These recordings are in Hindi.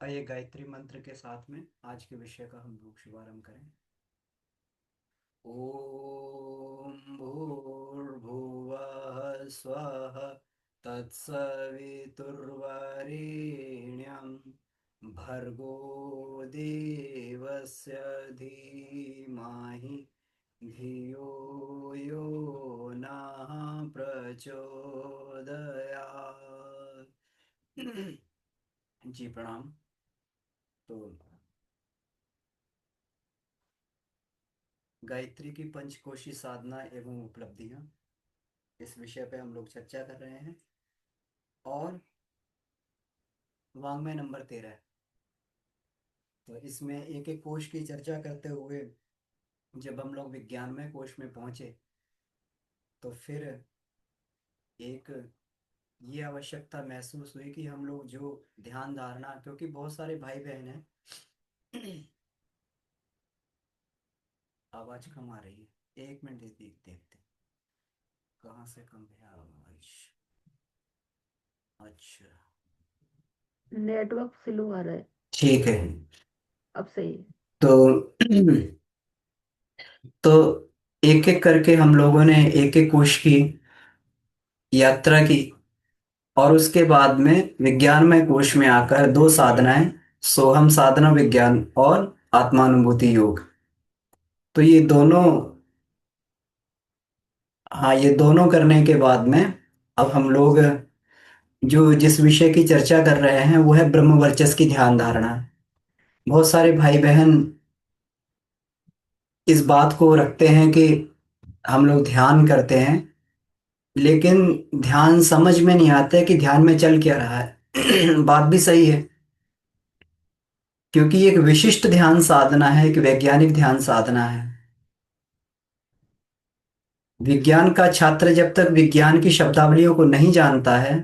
आइए गायत्री मंत्र के साथ में आज के विषय का हम लोग शुभारंभ करें। ओम भूर्भुवः स्वः तत्सवितुर्वरेण्यं भर्गो देवस्य धीमहि धियो यो नः प्रचोदयात्। जी प्रणाम। तो गायत्री की पंचकोशी साधना एवं उपलब्धियां, इस विषय पे हम लोग चर्चा कर रहे हैं। और वाङ्मय नंबर 13। तो इसमें एक एक कोश की चर्चा करते हुए जब हम लोग विज्ञानमय कोश में पहुंचे तो फिर एक ये आवश्यकता महसूस हुई कि हम लोग जो ध्यान धारणा, क्योंकि बहुत सारे भाई बहन हैं। आवाज कम आ रही है, एक मिनट देखते कहाँ से कम है आवाज। अच्छा, नेटवर्क स्लो आ रहा है। ठीक है। अब सही है। तो तो एक एक करके हम लोगों ने एक एक कोश की यात्रा की, और उसके बाद में विज्ञानमय कोश में आकर दो साधनाएं, सोहम साधना विज्ञान और आत्मानुभूति योग। तो ये दोनों, हाँ, ये दोनों करने के बाद में अब हम लोग जो जिस विषय की चर्चा कर रहे हैं वो है ब्रह्म वर्चस्व की ध्यान धारणा। बहुत सारे भाई बहन इस बात को रखते हैं कि हम लोग ध्यान करते हैं, लेकिन ध्यान समझ में नहीं आता है कि ध्यान में चल क्या रहा है। बात भी सही है, क्योंकि एक विशिष्ट ध्यान साधना है, एक वैज्ञानिक ध्यान साधना है। विज्ञान का छात्र जब तक विज्ञान की शब्दावलियों को नहीं जानता है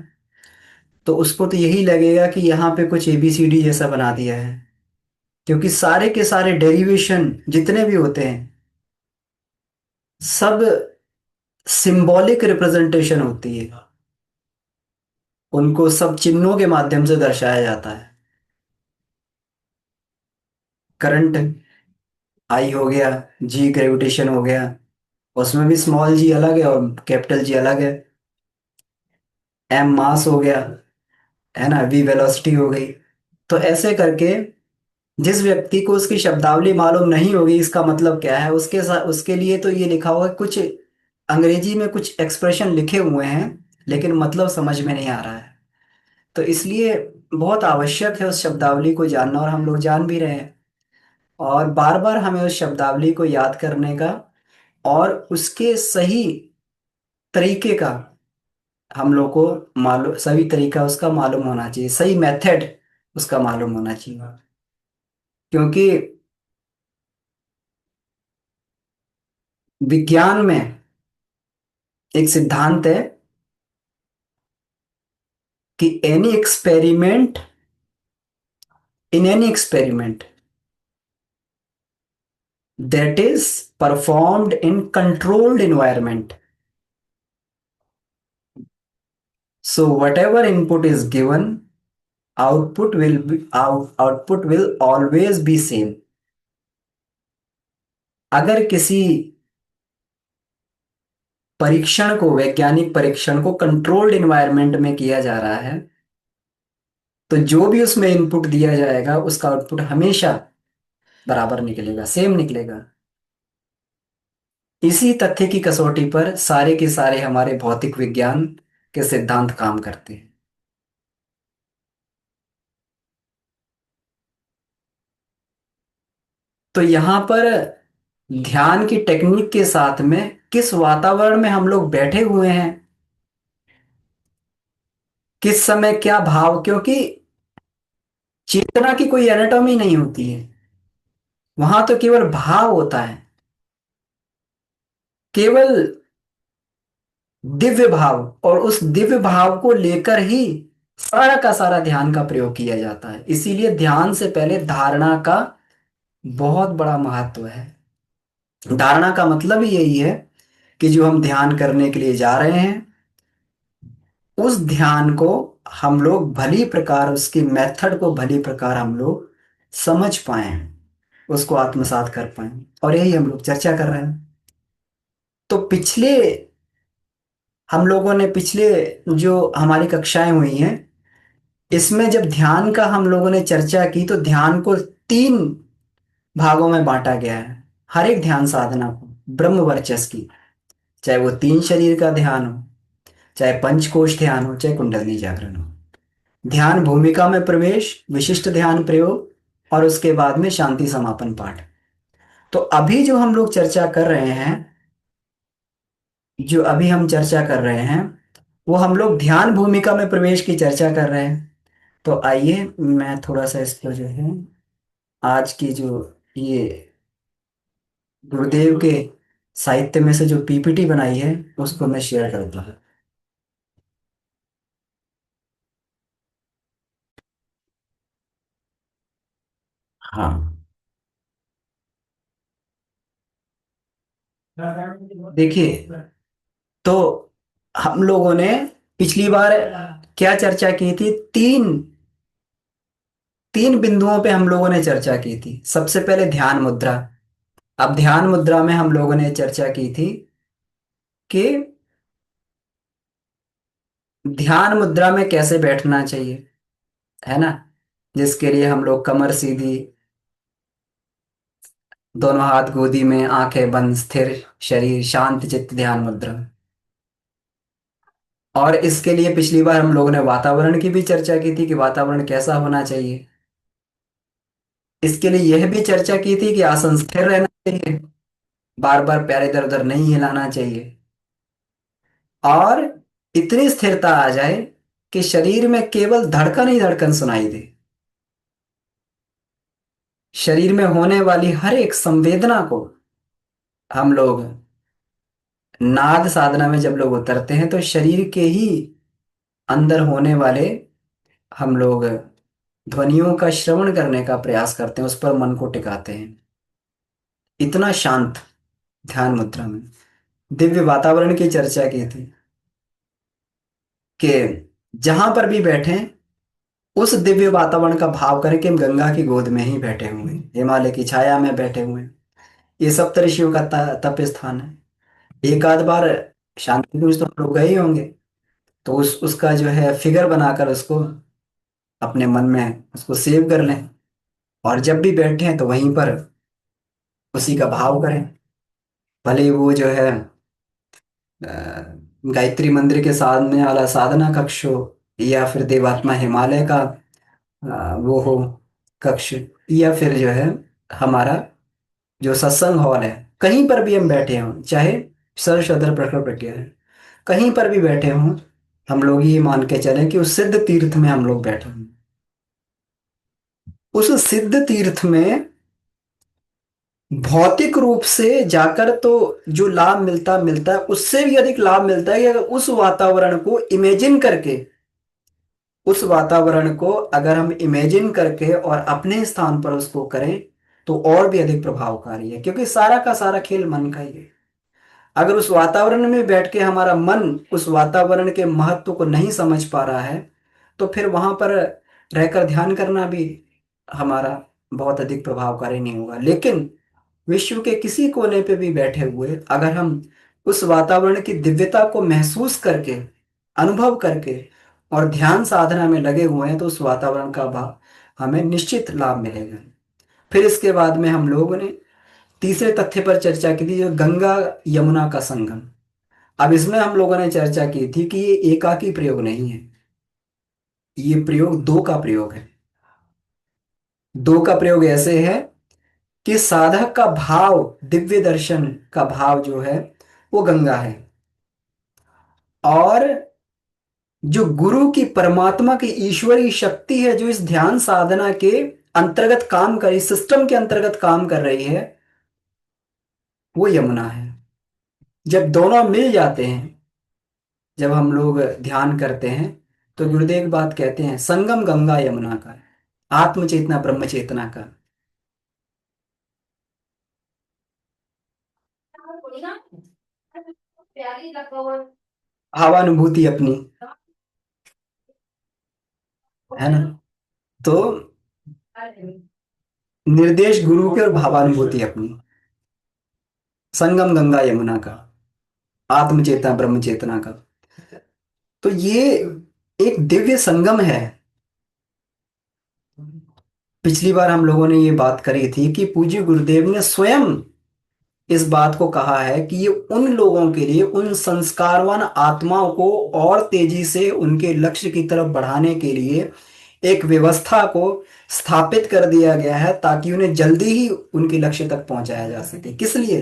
तो उसको तो यही लगेगा कि यहाँ पे कुछ एबीसीडी जैसा बना दिया है, क्योंकि सारे के सारे डेरिवेशन जितने भी होते हैं सब सिंबॉलिक रिप्रेजेंटेशन होती है। उनको सब चिन्हों के माध्यम से दर्शाया जाता है। करंट आई हो गया, जी ग्रेविटेशन हो गया, उसमें भी स्मॉल जी अलग है और कैपिटल जी अलग है। एम मास हो गया, है ना, वी वेलोसिटी हो गई। तो ऐसे करके जिस व्यक्ति को उसकी शब्दावली मालूम नहीं होगी इसका मतलब क्या है, उसके साथ उसके लिए तो ये लिखा हुआ है, कुछ अंग्रेजी में कुछ एक्सप्रेशन लिखे हुए हैं लेकिन मतलब समझ में नहीं आ रहा है। तो इसलिए बहुत आवश्यक है उस शब्दावली को जानना, और हम लोग जान भी रहे हैं। और बार बार हमें उस शब्दावली को याद करने का और उसके सही तरीके का हम लोग को मालूम, सही तरीका उसका मालूम होना चाहिए, सही मेथड उसका मालूम होना चाहिए। क्योंकि विज्ञान में एक सिद्धांत है कि any experiment that is performed in controlled environment, so whatever input is given, output will always be same। अगर किसी परीक्षण को, वैज्ञानिक परीक्षण को कंट्रोल्ड एनवायरनमेंट में किया जा रहा है तो जो भी उसमें इनपुट दिया जाएगा उसका आउटपुट हमेशा बराबर निकलेगा, सेम निकलेगा। इसी तथ्य की कसौटी पर सारे के सारे हमारे भौतिक विज्ञान के सिद्धांत काम करते हैं। तो यहाँ पर ध्यान की टेक्निक के साथ में किस वातावरण में हम लोग बैठे हुए हैं, किस समय क्या भाव, क्योंकि चेतना की कोई एनाटॉमी नहीं होती है, वहां तो केवल भाव होता है, केवल दिव्य भाव। और उस दिव्य भाव को लेकर ही सारा का सारा ध्यान का प्रयोग किया जाता है। इसीलिए ध्यान से पहले धारणा का बहुत बड़ा महत्व है। धारणा का मतलब ही यही है कि जो हम ध्यान करने के लिए जा रहे हैं उस ध्यान को हम लोग भली प्रकार उसकी मेथड को भली प्रकार हम लोग समझ पाए, उसको आत्मसात कर पाए, और यही हम लोग चर्चा कर रहे हैं। तो पिछले हम लोगों ने पिछले जो हमारी कक्षाएं हुई हैं, इसमें जब ध्यान का हम लोगों ने चर्चा की तो ध्यान को तीन भागों में बांटा गया है। हर एक ध्यान साधना को ब्रह्म वर्चस्व की, चाहे वो तीन शरीर का ध्यान हो, चाहे पंचकोश ध्यान हो, चाहे कुंडलिनी जागरण हो। ध्यान भूमिका में प्रवेश, विशिष्ट ध्यान प्रयोग, और उसके बाद में शांति समापन पाठ। तो अभी जो हम लोग चर्चा कर रहे हैं, जो अभी हम चर्चा कर रहे हैं, वो हम लोग ध्यान भूमिका में प्रवेश की चर्चा कर रहे हैं। तो आइए मैं थोड़ा सा इसको जो है, आज की जो ये गुरुदेव के साहित्य में से जो पीपीटी बनाई है, उसको मैं शेयर करता हूँ। हाँ, देखिए, तो हम लोगों ने पिछली बार क्या चर्चा की थी? तीन तीन बिंदुओं पे हम लोगों ने चर्चा की थी। सबसे पहले ध्यान मुद्रा। अब ध्यान मुद्रा में हम लोगों ने चर्चा की थी कि ध्यान मुद्रा में कैसे बैठना चाहिए, है ना? जिसके लिए हम लोग कमर सीधी, दोनों हाथ गोदी में, आंखें बंद, स्थिर शरीर, शांत चित्त, ध्यान मुद्रा। और इसके लिए पिछली बार हम लोगों ने वातावरण की भी चर्चा की थी कि वातावरण कैसा होना चाहिए। इसके लिए यह भी चर्चा की थी कि आसन स्थिर रहना चाहिए, बार बार पैर इधर उधर नहीं हिलाना चाहिए, और इतनी स्थिरता आ जाए कि शरीर में केवल धड़कन ही धड़कन सुनाई दे। शरीर में होने वाली हर एक संवेदना को हम लोग नाद साधना में जब लोग उतरते हैं तो शरीर के ही अंदर होने वाले हम लोग ध्वनियों का श्रवण करने का प्रयास करते हैं, उस पर मन को टिकाते हैं। इतना शांत ध्यान मुद्रा में दिव्य वातावरण की चर्चा की थी कि जहां पर भी बैठे उस दिव्य वातावरण का भाव करें कि हम गंगा की गोद में ही बैठे हुए हैं, हिमालय की छाया में बैठे हुए हैं। ये सप्तऋषियों का तप स्थान है। एक आध बार शांति कुंज तो हम लोग गए ही होंगे, तो उसका जो है फिगर बनाकर उसको अपने मन में उसको सेव कर लें, और जब भी बैठे हैं तो वहीं पर उसी का भाव करें। भले ही वो जो है गायत्री मंदिर के सामने वाला साधना कक्ष हो, या फिर देवात्मा हिमालय का वो हो कक्ष, या फिर जो है हमारा जो सत्संग हॉल है, कहीं पर भी हम बैठे हों, चाहे सर सदर प्रखर प्रज्ञा है, कहीं पर भी बैठे हों, हम लोग ये मान के चलें कि उस सिद्ध तीर्थ में हम लोग बैठे हैं। उस सिद्ध तीर्थ में भौतिक रूप से जाकर तो जो लाभ मिलता मिलता है, उससे भी अधिक लाभ मिलता है कि अगर उस वातावरण को इमेजिन करके, उस वातावरण को अगर हम इमेजिन करके और अपने स्थान पर उसको करें, तो और भी अधिक प्रभावकारी है, क्योंकि सारा का सारा खेल मन का ही है। अगर उस वातावरण में बैठ के हमारा मन उस वातावरण के महत्व को नहीं समझ पा रहा है, तो फिर वहां पर रहकर ध्यान करना भी हमारा बहुत अधिक प्रभावकारी नहीं होगा। लेकिन विश्व के किसी कोने पे भी बैठे हुए अगर हम उस वातावरण की दिव्यता को महसूस करके, अनुभव करके, और ध्यान साधना में लगे हुए हैं, तो उस वातावरण का भाव हमें निश्चित लाभ मिलेगा। फिर इसके बाद में हम लोगों ने तीसरे तथ्य पर चर्चा की थी, जो गंगा यमुना का संगम। अब इसमें हम लोगों ने चर्चा की थी कि ये एकाकी प्रयोग नहीं है, ये प्रयोग दो का प्रयोग है। दो का प्रयोग ऐसे है कि साधक का भाव, दिव्य दर्शन का भाव जो है वो गंगा है, और जो गुरु की, परमात्मा की ईश्वरीय शक्ति है जो इस ध्यान साधना के अंतर्गत काम कर, इस सिस्टम के अंतर्गत काम कर रही है, वो यमुना है। जब दोनों मिल जाते हैं, जब हम लोग ध्यान करते हैं, तो गुरुदेव एक बात कहते हैं, संगम गंगा यमुना का है, आत्म चेतना ब्रह्म चेतना का। भावानुभूति अपनी। है ना। तो निर्देश गुरु के और भावानुभूति अपनी, संगम गंगा यमुना का, आत्म चेतना ब्रह्म चेतना का। तो ये एक दिव्य संगम है। पिछली बार हम लोगों ने ये बात करी थी कि पूज्य गुरुदेव ने स्वयं इस बात को कहा है कि ये उन लोगों के लिए, उन संस्कारवान आत्माओं को और तेजी से उनके लक्ष्य की तरफ बढ़ाने के लिए एक व्यवस्था को स्थापित कर दिया गया है, ताकि उन्हें जल्दी ही उनके लक्ष्य तक पहुंचाया जा सके। किस लिए?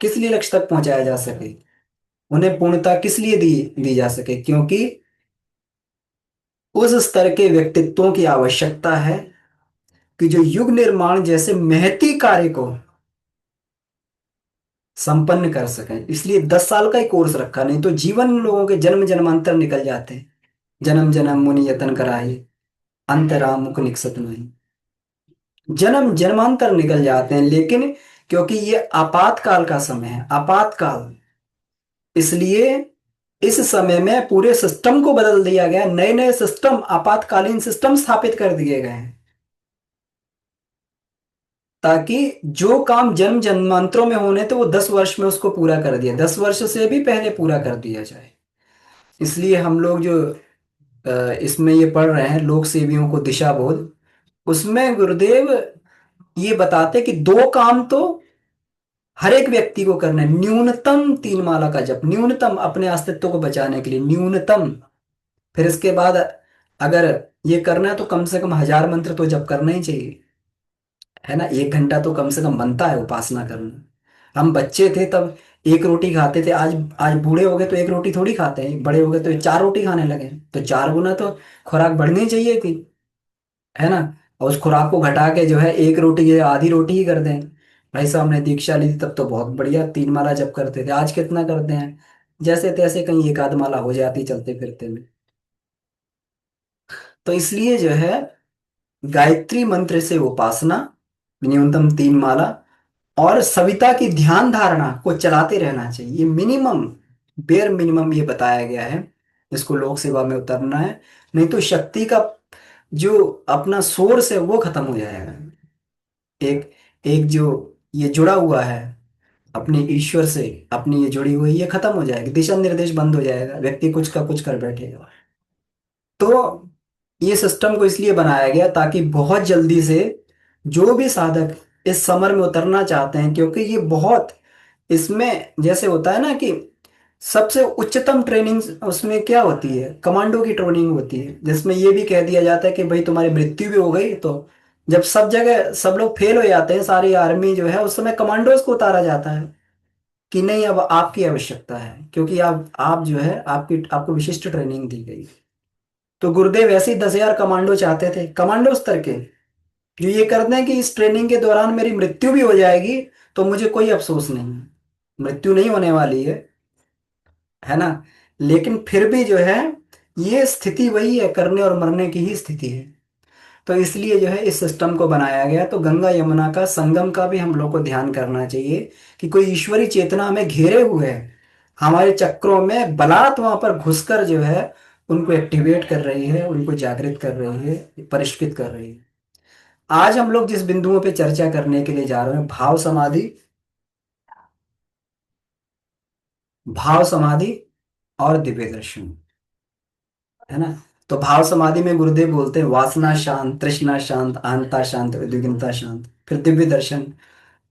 किस लिए लक्ष्य तक पहुंचाया जा सके? उन्हें पूर्णता किस लिए दी दी जा सके? क्योंकि उस स्तर के व्यक्तित्वों की आवश्यकता है कि जो युग निर्माण जैसे महती कार्य को संपन्न कर सकें। इसलिए 10 साल का ही कोर्स रखा, नहीं तो जीवन लोगों के जन्म जन्मांतर निकल जाते हैं। जन्म जन्म मुनि यतन कराए, अंत राम मुख निकसत नहीं। जन्म जन्मांतर निकल जाते हैं, लेकिन क्योंकि ये आपातकाल का समय है, आपातकाल, इसलिए इस समय में पूरे सिस्टम को बदल दिया गया। नए नए सिस्टम, आपातकालीन सिस्टम स्थापित कर दिए गए हैं, ताकि जो काम जन्म जन्मांतरों में होने थे वो 10 वर्ष में उसको पूरा कर दिया, 10 वर्ष से भी पहले पूरा कर दिया जाए। इसलिए हम लोग जो इसमें ये पढ़ रहे हैं, लोक सेवियों को दिशा बोध, उसमें गुरुदेव ये बताते कि दो काम तो हर एक व्यक्ति को करना है। न्यूनतम 3 माला का जप, न्यूनतम अपने अस्तित्व को बचाने के लिए, न्यूनतम। फिर इसके बाद अगर ये करना है तो कम से कम 1000 मंत्र तो जप करना ही चाहिए, है ना। 1 घंटा तो कम से कम बनता है उपासना करना। हम बच्चे थे तब एक रोटी खाते थे, आज आज बूढ़े हो गए तो एक रोटी थोड़ी खाते हैं, बड़े हो गए तो 4 रोटी खाने लगे। तो 4 गुना तो खुराक बढ़नी चाहिए थी, है ना। और उस खुराक को घटा के जो है एक रोटी या आधी रोटी ही कर दें। भाई साहब, हमने दीक्षा ली थी तब तो बहुत बढ़िया 3 माला जप करते थे, आज कितना करते हैं? जैसे तैसे कहीं एक आध माला हो जाती चलते फिरते में। तो इसलिए जो है गायत्री मंत्र से उपासना, न्यूनतम 3 माला, और सविता की ध्यान धारणा को चलाते रहना चाहिए। ये मिनिमम, बेयर मिनिमम ये बताया गया है। इसको लोक सेवा में उतरना है, नहीं तो शक्ति का जो अपना सोर्स है वो खत्म हो जाएगा। एक एक जो ये जुड़ा हुआ है अपने ईश्वर से, अपनी ये जुड़ी हुई, ये खत्म हो जाएगी, दिशा निर्देश बंद हो जाएगा, व्यक्ति कुछ का कुछ कर बैठेगा। तो ये सिस्टम को इसलिए बनाया गया ताकि बहुत जल्दी से जो भी साधक इस समर में उतरना चाहते हैं, क्योंकि ये बहुत, इसमें जैसे होता है ना कि सबसे उच्चतम ट्रेनिंग उसमें क्या होती है, कमांडो की ट्रेनिंग होती है, जिसमें ये भी कह दिया जाता है कि भाई तुम्हारी मृत्यु भी हो गई तो जब सब जगह सब लोग फेल हो जाते हैं, सारी आर्मी जो है, उस समय कमांडोज को उतारा जाता है कि नहीं अब आपकी आवश्यकता है, क्योंकि आप जो है आपकी आपको विशिष्ट ट्रेनिंग दी गई। तो गुरुदेव ऐसे ही 10,000 कमांडो चाहते थे, कमांडो स्तर के, जो ये करते हैं कि इस ट्रेनिंग के दौरान मेरी मृत्यु भी हो जाएगी तो मुझे कोई अफसोस नहीं है, मृत्यु नहीं होने वाली है ना। लेकिन फिर भी जो है ये स्थिति वही है, करने और मरने की ही स्थिति है। तो इसलिए जो है इस सिस्टम को बनाया गया। तो गंगा यमुना का संगम का भी हम लोग को ध्यान करना चाहिए कि कोई ईश्वरी चेतना हमें घेरे हुए है, हमारे चक्रों में बलात् वहां पर घुसकर जो है उनको एक्टिवेट कर रही है, उनको जागृत कर रही है, परिष्कृत कर रही है। आज हम लोग जिस बिंदुओं पे चर्चा करने के लिए जा रहे हैं, भाव समाधि, भाव समाधि और दिव्य दर्शन, है ना। तो भाव समाधि में गुरुदेव बोलते हैं वासना शांत, तृष्णा शांत, अहंता शांत, उद्विग्नता शांत। फिर दिव्य दर्शन,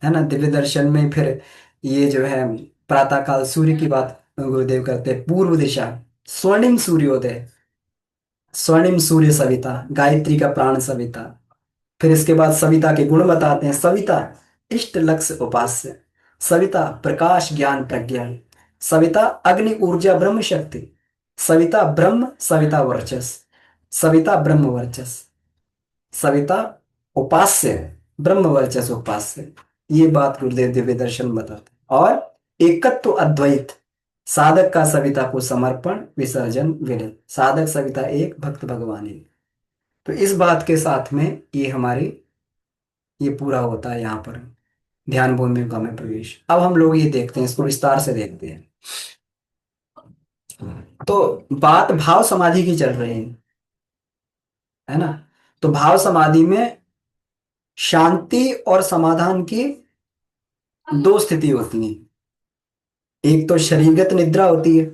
है ना। दिव्य दर्शन में फिर ये जो है प्रातः काल सूर्य की बात गुरुदेव करते हैं, पूर्व दिशा, स्वर्णिम सूर्योदय, स्वर्णिम सूर्य सविता, गायत्री का प्राण सविता। फिर इसके बाद सविता के गुण बताते हैं। सविता इष्ट लक्ष्य उपास्य, सविता प्रकाश ज्ञान प्रज्ञा, सविता अग्नि ऊर्जा ब्रह्म शक्ति, सविता ब्रह्म सविता वर्चस, सविता ब्रह्म वर्चस, सविता उपास्य ब्रह्म वर्चस उपास्य। ये बात गुरुदेव दिव्य दर्शन बताते हैं। और एकत्व अद्वैत, साधक का सविता को समर्पण, विसर्जन विलय, साधक सविता एक, भक्त भगवान एक। तो इस बात के साथ में ये हमारी ये पूरा होता है यहाँ पर ध्यान भूमि का में प्रवेश। अब हम लोग ये देखते हैं, इसको विस्तार से देखते हैं। तो बात भाव समाधि की चल रही है। है ना। तो भाव समाधि में शांति और समाधान की दो स्थिति होती है। एक तो शरीरगत निद्रा होती है,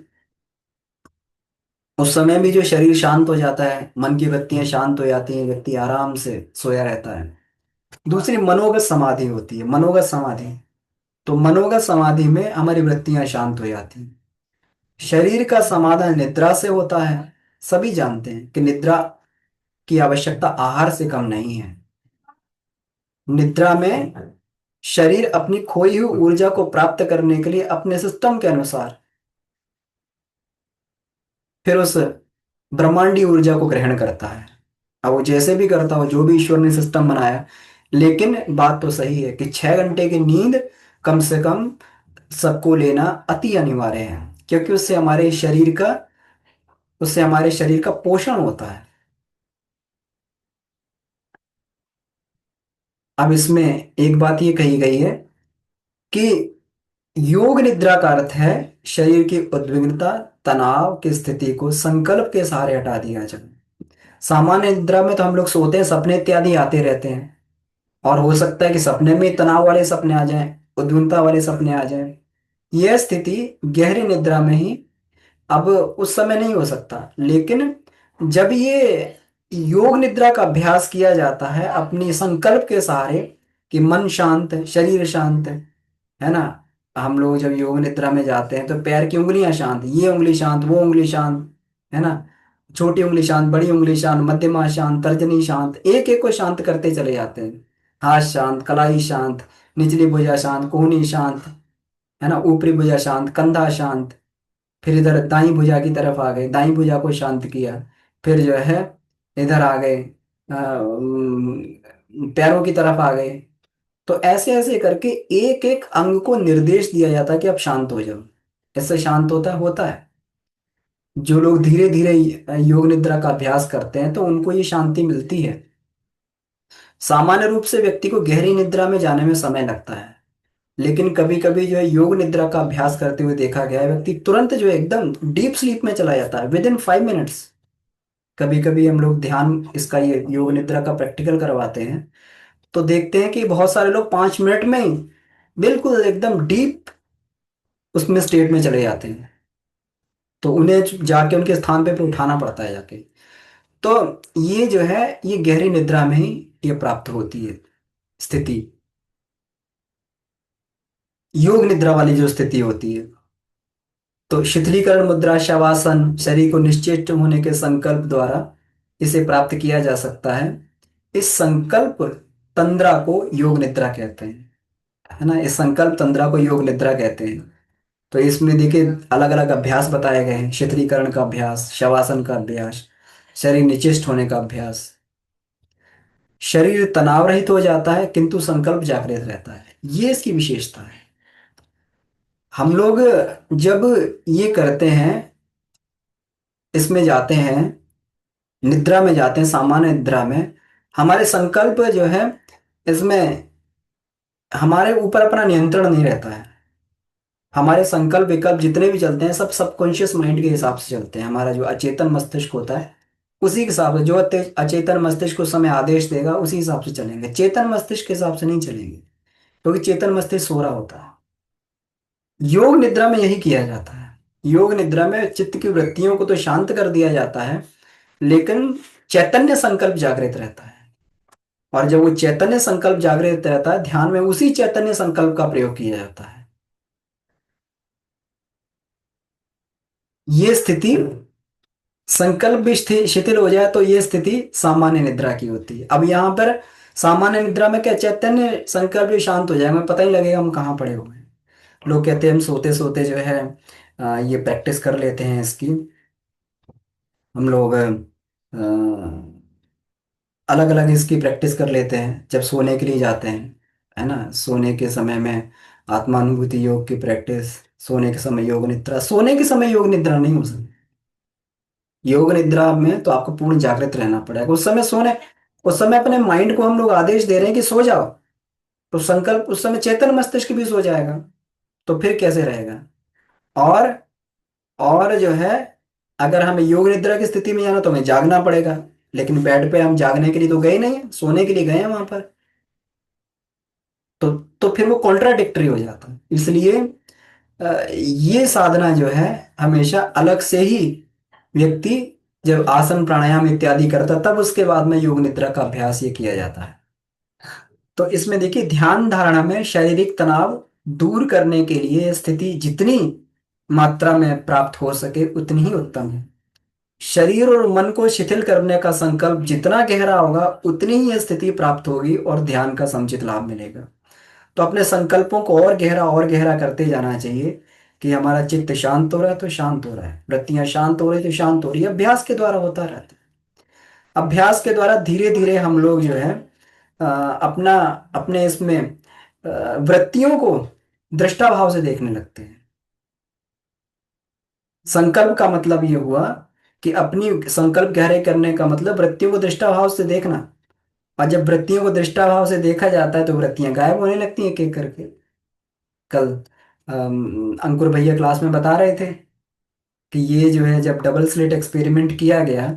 उस समय भी जो शरीर शांत हो जाता है, मन की वृत्तियां शांत हो जाती हैं, व्यक्ति आराम से सोया रहता है। दूसरी मनोगत समाधि होती है, मनोगत समाधि। तो मनोगत समाधि में हमारी वृत्तियां शांत हो जाती हैं। शरीर का समाधान निद्रा से होता है। सभी जानते हैं कि निद्रा की आवश्यकता आहार से कम नहीं है। निद्रा में शरीर अपनी खोई हुई ऊर्जा को प्राप्त करने के लिए अपने सिस्टम के अनुसार फिर उस ब्रह्मांडी ऊर्जा को ग्रहण करता है। अब वो जैसे भी करता हो, जो भी ईश्वर ने सिस्टम बनाया, लेकिन बात तो सही है कि 6 घंटे की नींद कम से कम सबको लेना अति अनिवार्य है, क्योंकि उससे हमारे शरीर का पोषण होता है। अब इसमें एक बात ये कही गई है कि योग निद्रा का अर्थ है शरीर की उद्विग्नता, तनाव की स्थिति को संकल्प के सहारे हटा दिया जाए। सामान्य निद्रा में तो हम लोग सोते हैं, सपने इत्यादि आते रहते हैं, और हो सकता है कि सपने में तनाव वाले सपने आ जाएं, उद्विग्नता वाले सपने आ जाएं। यह स्थिति गहरी निद्रा में ही, अब उस समय नहीं हो सकता, लेकिन जब ये योग निद्रा का अभ्यास किया जाता है अपनी संकल्प के सहारे, कि मन शांत, शरीर शांत, है ना। हम लोग जब योग निद्रा में जाते हैं तो पैर की उंगलियां शांत, ये उंगली शांत, वो उंगली शांत, है ना। छोटी उंगली शांत, बड़ी उंगली शांत, मध्यमा शांत, तर्जनी शांत, एक एक को शांत करते चले जाते हैं। हाथ शांत, कलाई शांत, निचली भुजा शांत, कोहनी शांत, है ना, ऊपरी भुजा शांत, कंधा शांत। फिर इधर दाई भुजा की तरफ आ गए, दाई भुजा को शांत किया। फिर जो है इधर आ गए, पैरों की तरफ आ गए। तो ऐसे ऐसे करके एक एक अंग को निर्देश दिया जाता है कि आप शांत हो जाओ। इससे शांत होता है। जो लोग धीरे धीरे योग निद्रा का अभ्यास करते हैं तो उनको ये शांति मिलती है। सामान्य रूप से व्यक्ति को गहरी निद्रा में जाने में समय लगता है, लेकिन कभी कभी जो है योग निद्रा का अभ्यास करते हुए देखा गया है व्यक्ति तुरंत जो है एकदम डीप स्लीप में चला जाता है, विद इन 5 मिनट्स। कभी कभी हम लोग ध्यान इसका, ये योग निद्रा का प्रैक्टिकल करवाते हैं, तो देखते हैं कि बहुत सारे लोग 5 मिनट में ही बिल्कुल एकदम डीप उसमें स्टेट में चले जाते हैं। तो उन्हें जाके उनके स्थान पे उठाना पड़ता है जाके। तो ये जो है, ये गहरी निद्रा में ही ये प्राप्त होती है स्थिति, योग निद्रा वाली जो स्थिति होती है। तो शिथिलीकरण मुद्रा, शवासन, शरीर को निश्चेष्ट होने के संकल्प द्वारा इसे प्राप्त किया जा सकता है। इस संकल्प तंद्रा को योग निद्रा कहते हैं, है ना। इस संकल्प तंद्रा को योग निद्रा कहते हैं। तो इसमें देखिए अलग अलग अभ्यास बताए गए हैं, शिथिलीकरण का अभ्यास, शवासन का अभ्यास, शरीर निश्चेष्ट होने का अभ्यास। शरीर तनाव रहित हो जाता है किंतु संकल्प जागृत रहता है, ये इसकी विशेषता है। हम लोग जब ये करते हैं, इसमें जाते हैं, निद्रा में जाते हैं, सामान्य निद्रा में, हमारे संकल्प जो है इसमें हमारे ऊपर अपना नियंत्रण नहीं रहता है। हमारे संकल्प विकल्प जितने भी चलते हैं सब सबकॉन्शियस माइंड के हिसाब से चलते हैं। हमारा जो अचेतन मस्तिष्क होता है उसी के हिसाब से, जो अचेतन मस्तिष्क उस समय आदेश देगा उसी हिसाब से चलेंगे, चेतन मस्तिष्क के हिसाब से नहीं चलेंगे, क्योंकि चेतन मस्तिष्क सो रहा होता है। योग निद्रा में यही किया जाता है। योग निद्रा में चित्त की वृत्तियों को तो शांत कर दिया जाता है, लेकिन चैतन्य संकल्प जागृत रहता है। और जब वो चैतन्य संकल्प जागृत रहता है, ध्यान में उसी चैतन्य संकल्प का प्रयोग किया जाता है। ये स्थिति, संकल्प भी शिथिल हो जाए तो ये स्थिति सामान्य निद्रा की होती है। अब यहाँ पर सामान्य निद्रा में क्या, चैतन्य संकल्प भी शांत हो जाएगा, पता ही लगेगा हम कहाँ पड़े हुए हैं। लोग कहते हैं हम सोते सोते जो है ये प्रैक्टिस कर लेते हैं इसकी। हम लोग अलग अलग इसकी प्रैक्टिस कर लेते हैं जब सोने के लिए जाते हैं, है ना। सोने के समय में आत्मानुभूति योग की प्रैक्टिस, सोने के समय योग निद्रा। सोने के समय योग निद्रा नहीं हो सकती। योग निद्रा में तो आपको पूर्ण जागृत रहना पड़ेगा उस समय। उस समय अपने माइंड को हम लोग आदेश दे रहे हैं कि सो जाओ, तो संकल्प उस समय चेतन मस्तिष्क भी सो जाएगा, तो फिर कैसे रहेगा। और और जो है, अगर हमें योग निद्रा की स्थिति में जाना तो हमें जागना पड़ेगा, लेकिन बेड पे हम जागने के लिए तो गए नहीं, सोने के लिए गए हैं वहां पर। तो तो फिर वो कॉन्ट्राडिक्टरी हो जाता है। इसलिए ये साधना जो है, हमेशा अलग से ही व्यक्ति जब आसन प्राणायाम इत्यादि करता, तब उसके बाद में योग निद्रा का अभ्यास ये किया जाता है। तो इसमें देखिए, ध्यान धारणा में शारीरिक तनाव दूर करने के लिए स्थिति जितनी मात्रा में प्राप्त हो सके उतनी ही उत्तम है। शरीर और मन को शिथिल करने का संकल्प जितना गहरा होगा उतनी ही यह स्थिति प्राप्त होगी और ध्यान का समुचित लाभ मिलेगा। तो अपने संकल्पों को और गहरा करते जाना चाहिए कि हमारा चित्त शांत हो रहा है तो शांत हो रहा है, वृत्तियां शांत हो रही तो शांत हो रही है। अभ्यास के द्वारा होता रहता है। अभ्यास के द्वारा धीरे धीरे हम लोग जो है अपना अपने इसमें वृत्तियों को दृष्टा भाव से देखने लगते हैं। संकल्प का मतलब ये हुआ कि अपनी संकल्प गहरे करने का मतलब वृत्तियों को दृष्टा भाव से देखना। और जब वृत्तियों को दृष्टा भाव से देखा जाता है तो वृत्तियां गायब होने लगती हैं एक एक करके। कल अंकुर भैया क्लास में बता रहे थे कि ये जो है, जब डबल स्लिट एक्सपेरिमेंट किया गया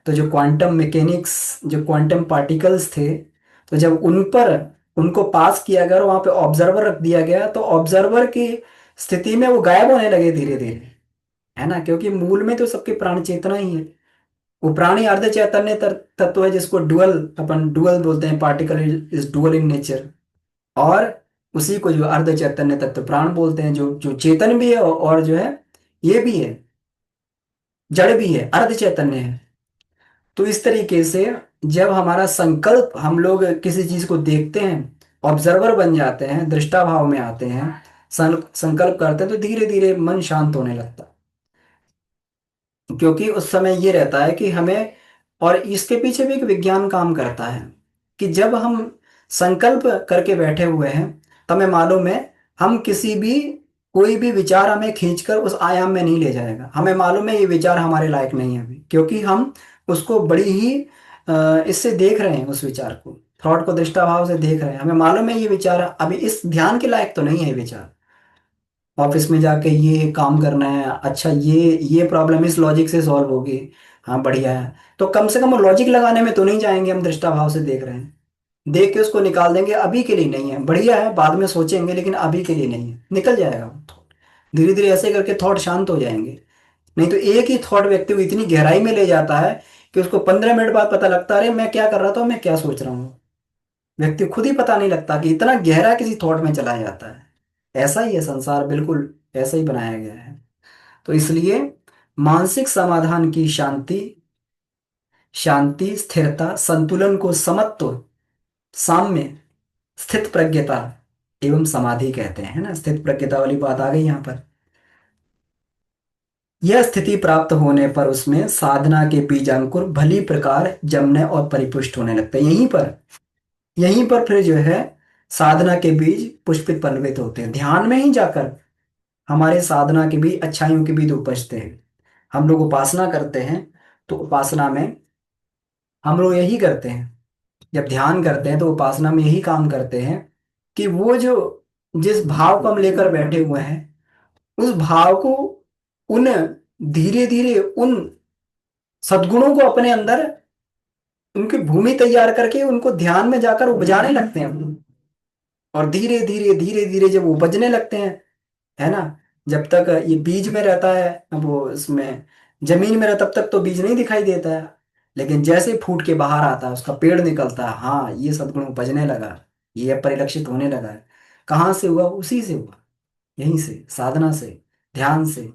तो जो क्वांटम मैकेनिक्स, जो क्वांटम पार्टिकल्स थे, तो जब उन पर उनको पास किया गया और वहां पे ऑब्जर्वर रख दिया गया तो ऑब्जर्वर की स्थिति में वो गायब होने लगे धीरे धीरे, है ना, क्योंकि मूल में तो सबके प्राण चेतना ही है। वो प्राणी अर्ध चैतन्य तत्व है, जिसको डुअल, अपन डुअल बोलते हैं, particle is dual in nature. और उसी को जो अर्ध चैतन्य तत्व प्राण बोलते हैं, जो जो चेतन भी है और जो है ये भी है, जड़ भी है, अर्ध चैतन्य है। तो इस तरीके से जब हमारा संकल्प, हम लोग किसी चीज को देखते हैं, ऑब्जर्वर बन जाते हैं, दृष्टा भाव में आते हैं, संकल्प करते हैं, तो धीरे धीरे मन शांत होने लगता है। क्योंकि उस समय ये रहता है कि हमें, और इसके पीछे भी एक विज्ञान काम करता है कि जब हम संकल्प करके बैठे हुए हैं तो हमें मालूम है, हम किसी भी, कोई भी विचार हमें खींचकर उस आयाम में नहीं ले जाएगा। हमें मालूम है ये विचार हमारे लायक नहीं है अभी, क्योंकि हम उसको बड़ी ही इससे देख रहे हैं, उस विचार को, थॉट को दृष्टा भाव से देख रहे हैं। हमें मालूम है ये विचार अभी इस ध्यान के लायक तो नहीं है ये विचार। ऑफिस में जाके ये काम करना है, अच्छा ये प्रॉब्लम इस लॉजिक से सॉल्व होगी, हाँ बढ़िया है, तो कम से कम लॉजिक लगाने में तो नहीं जाएंगे, हम दृष्टा भाव से देख रहे हैं, देख के उसको निकाल देंगे, अभी के लिए नहीं है, बढ़िया है बाद में सोचेंगे, लेकिन अभी के लिए नहीं है, निकल जाएगा वो थॉट। धीरे धीरे ऐसे करके थॉट शांत हो जाएंगे। नहीं तो एक ही थॉट व्यक्ति को इतनी गहराई में ले जाता है कि उसको 15 मिनट बाद पता लगता है, अरे मैं क्या कर रहा था, मैं क्या सोच रहा हूँ। व्यक्ति खुद ही पता नहीं लगता कि इतना गहरा किसी थॉट में चला जाता है। ऐसा ही है संसार, बिल्कुल ऐसा ही बनाया गया है। तो इसलिए मानसिक समाधान की शांति, शांति, स्थिरता, संतुलन को समत्व, साम्य, स्थित प्रज्ञता एवं समाधि कहते हैं, है ना। स्थित प्रज्ञता वाली बात आ गई यहाँ पर। यह स्थिति प्राप्त होने पर उसमें साधना के बीजांकुर भली प्रकार जमने और परिपुष्ट होने लगते हैं। यहीं पर फिर जो है साधना के बीज पुष्पित पल्लवित होते हैं। ध्यान में ही जाकर हमारे साधना के बीज, अच्छाइयों के बीज उपजते हैं। हम लोग उपासना करते हैं तो उपासना में हम लोग यही करते हैं, जब ध्यान करते हैं तो उपासना में यही काम करते हैं कि वो जो, जिस भाव को हम लेकर बैठे हुए हैं, उस भाव को, उन, धीरे धीरे उन सद्गुणों को अपने अंदर, उनकी भूमि तैयार करके उनको ध्यान में जाकर उपजाने लगते हैं। और धीरे धीरे जब उपजने लगते हैं, है ना, जब तक ये बीज में रहता है, वो इसमें जमीन में रहता, तब तक तो बीज नहीं दिखाई देता है। लेकिन जैसे फूट के बाहर आता है, उसका पेड़ निकलता है, हाँ ये सद्गुण उपजने लगा, ये अब परिलक्षित होने लगा है। कहाँ से हुआ? उसी से हुआ, यहीं से, साधना से, ध्यान से,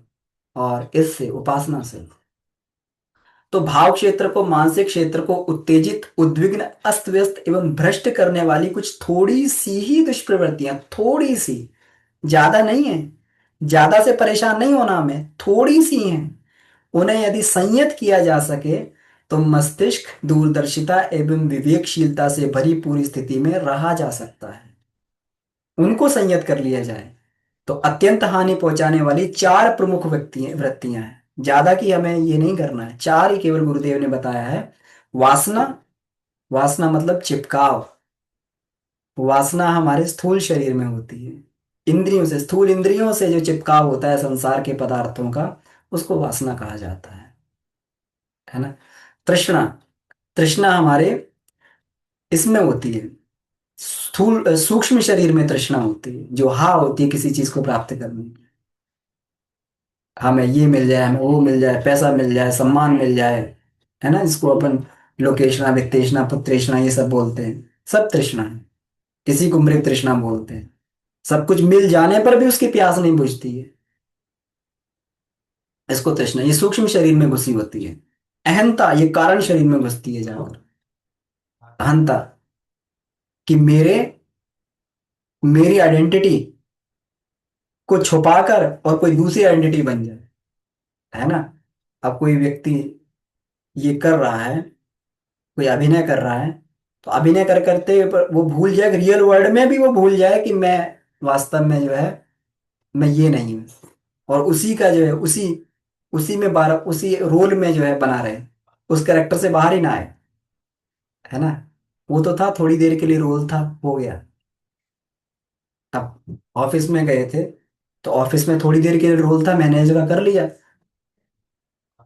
और इससे, उपासना से। तो भाव क्षेत्र को, मानसिक क्षेत्र को उत्तेजित, उद्विग्न, अस्त व्यस्त एवं भ्रष्ट करने वाली कुछ थोड़ी सी ही दुष्प्रवृत्तियां, थोड़ी सी, ज्यादा नहीं है, ज्यादा से परेशान नहीं होना हमें, थोड़ी सी हैं, उन्हें यदि संयत किया जा सके तो मस्तिष्क दूरदर्शिता एवं विवेकशीलता से भरी पूरी स्थिति में रहा जा सकता है। उनको संयत कर लिया जाए तो अत्यंत हानि पहुंचाने वाली चार प्रमुख वृत्तियां हैं। ज्यादा की हमें ये नहीं करना है, चार ही केवल गुरुदेव ने बताया है। वासना, वासना मतलब चिपकाव। वासना हमारे स्थूल शरीर में होती है, इंद्रियों से, स्थूल इंद्रियों से जो चिपकाव होता है संसार के पदार्थों का, उसको वासना कहा जाता है ना। तृष्णा, तृष्णा हमारे इसमें होती है, स्थूल सूक्ष्म शरीर में तृष्णा होती है, जो हा होती है किसी चीज को प्राप्त करने की। हमें ये मिल जाए, हमें वो मिल जाए, पैसा मिल जाए, सम्मान मिल जाए, है ना, इसको अपन लोकेशना, वित्तेषणा, पुत्रेषणा ये सब बोलते हैं। सब तृष्णा है। किसी को मृग तृष्णा बोलते हैं। सब कुछ मिल जाने पर भी उसकी प्यास नहीं बुझती है, इसको तृष्णा, ये सूक्ष्म शरीर में घुसी होती है। अहंता ये कारण शरीर में घुसती है जाकर। अहंता कि मेरी आइडेंटिटी को छुपाकर और कोई दूसरी आइडेंटिटी बन जाए, है ना। अब कोई व्यक्ति ये कर रहा है, कोई अभिनय कर रहा है, तो अभिनय कर करते पर वो भूल जाए, रियल वर्ल्ड में भी वो भूल जाए कि मैं वास्तव में जो है मैं ये नहीं हूँ, और उसी का जो है उसी उसी में बार उसी रोल में जो है बना रहे, उस कैरेक्टर से बाहर ही ना आए, है ना। वो तो था थोड़ी देर के लिए, रोल था, हो गया। अब ऑफिस में गए थे, तो ऑफिस में थोड़ी देर के लिए रोल था, मैनेजर का कर लिया।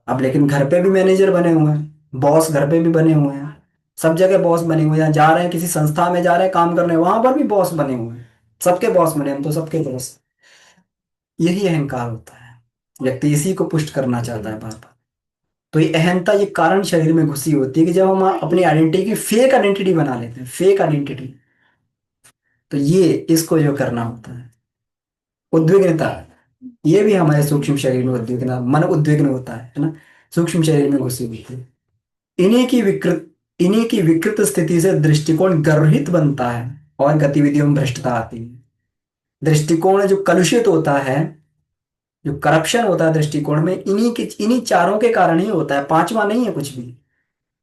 अब लेकिन घर पे भी मैनेजर बने हुए हैं, बॉस घर पे भी बने हुए हैं, सब जगह बॉस बने हुए हैं, जा रहे हैं किसी संस्था में, जा रहे हैं काम करने, वहां पर भी बॉस बने हुए हैं। सबके बॉस बने, हम तो सबके बॉस। यही अहंकार होता है, व्यक्ति इसी को पुष्ट करना चाहता है बार बार। तो ये अहंता, ये कारण शरीर में घुसी होती है कि जब हम अपनी आइडेंटिटी की फेक आइडेंटिटी बना लेते हैं, फेक आइडेंटिटी, तो ये इसको जो करना होता है। उद्विग्नता, ये भी हमारे सूक्ष्म शरीर में उद्विग्न, मन उद्विग्न होता है ना, सूक्ष्म शरीर में घुसी हुई है। इन्हीं की विकृत इन्हीं की विकृत स्थिति से दृष्टिकोण गर्भित बनता है, और गतिविधियों में भ्रष्टता आती है। दृष्टिकोण जो कलुषित होता है, जो करप्शन होता है दृष्टिकोण में, इन्हीं चारों के कारण ही होता है, पांचवा नहीं है कुछ भी।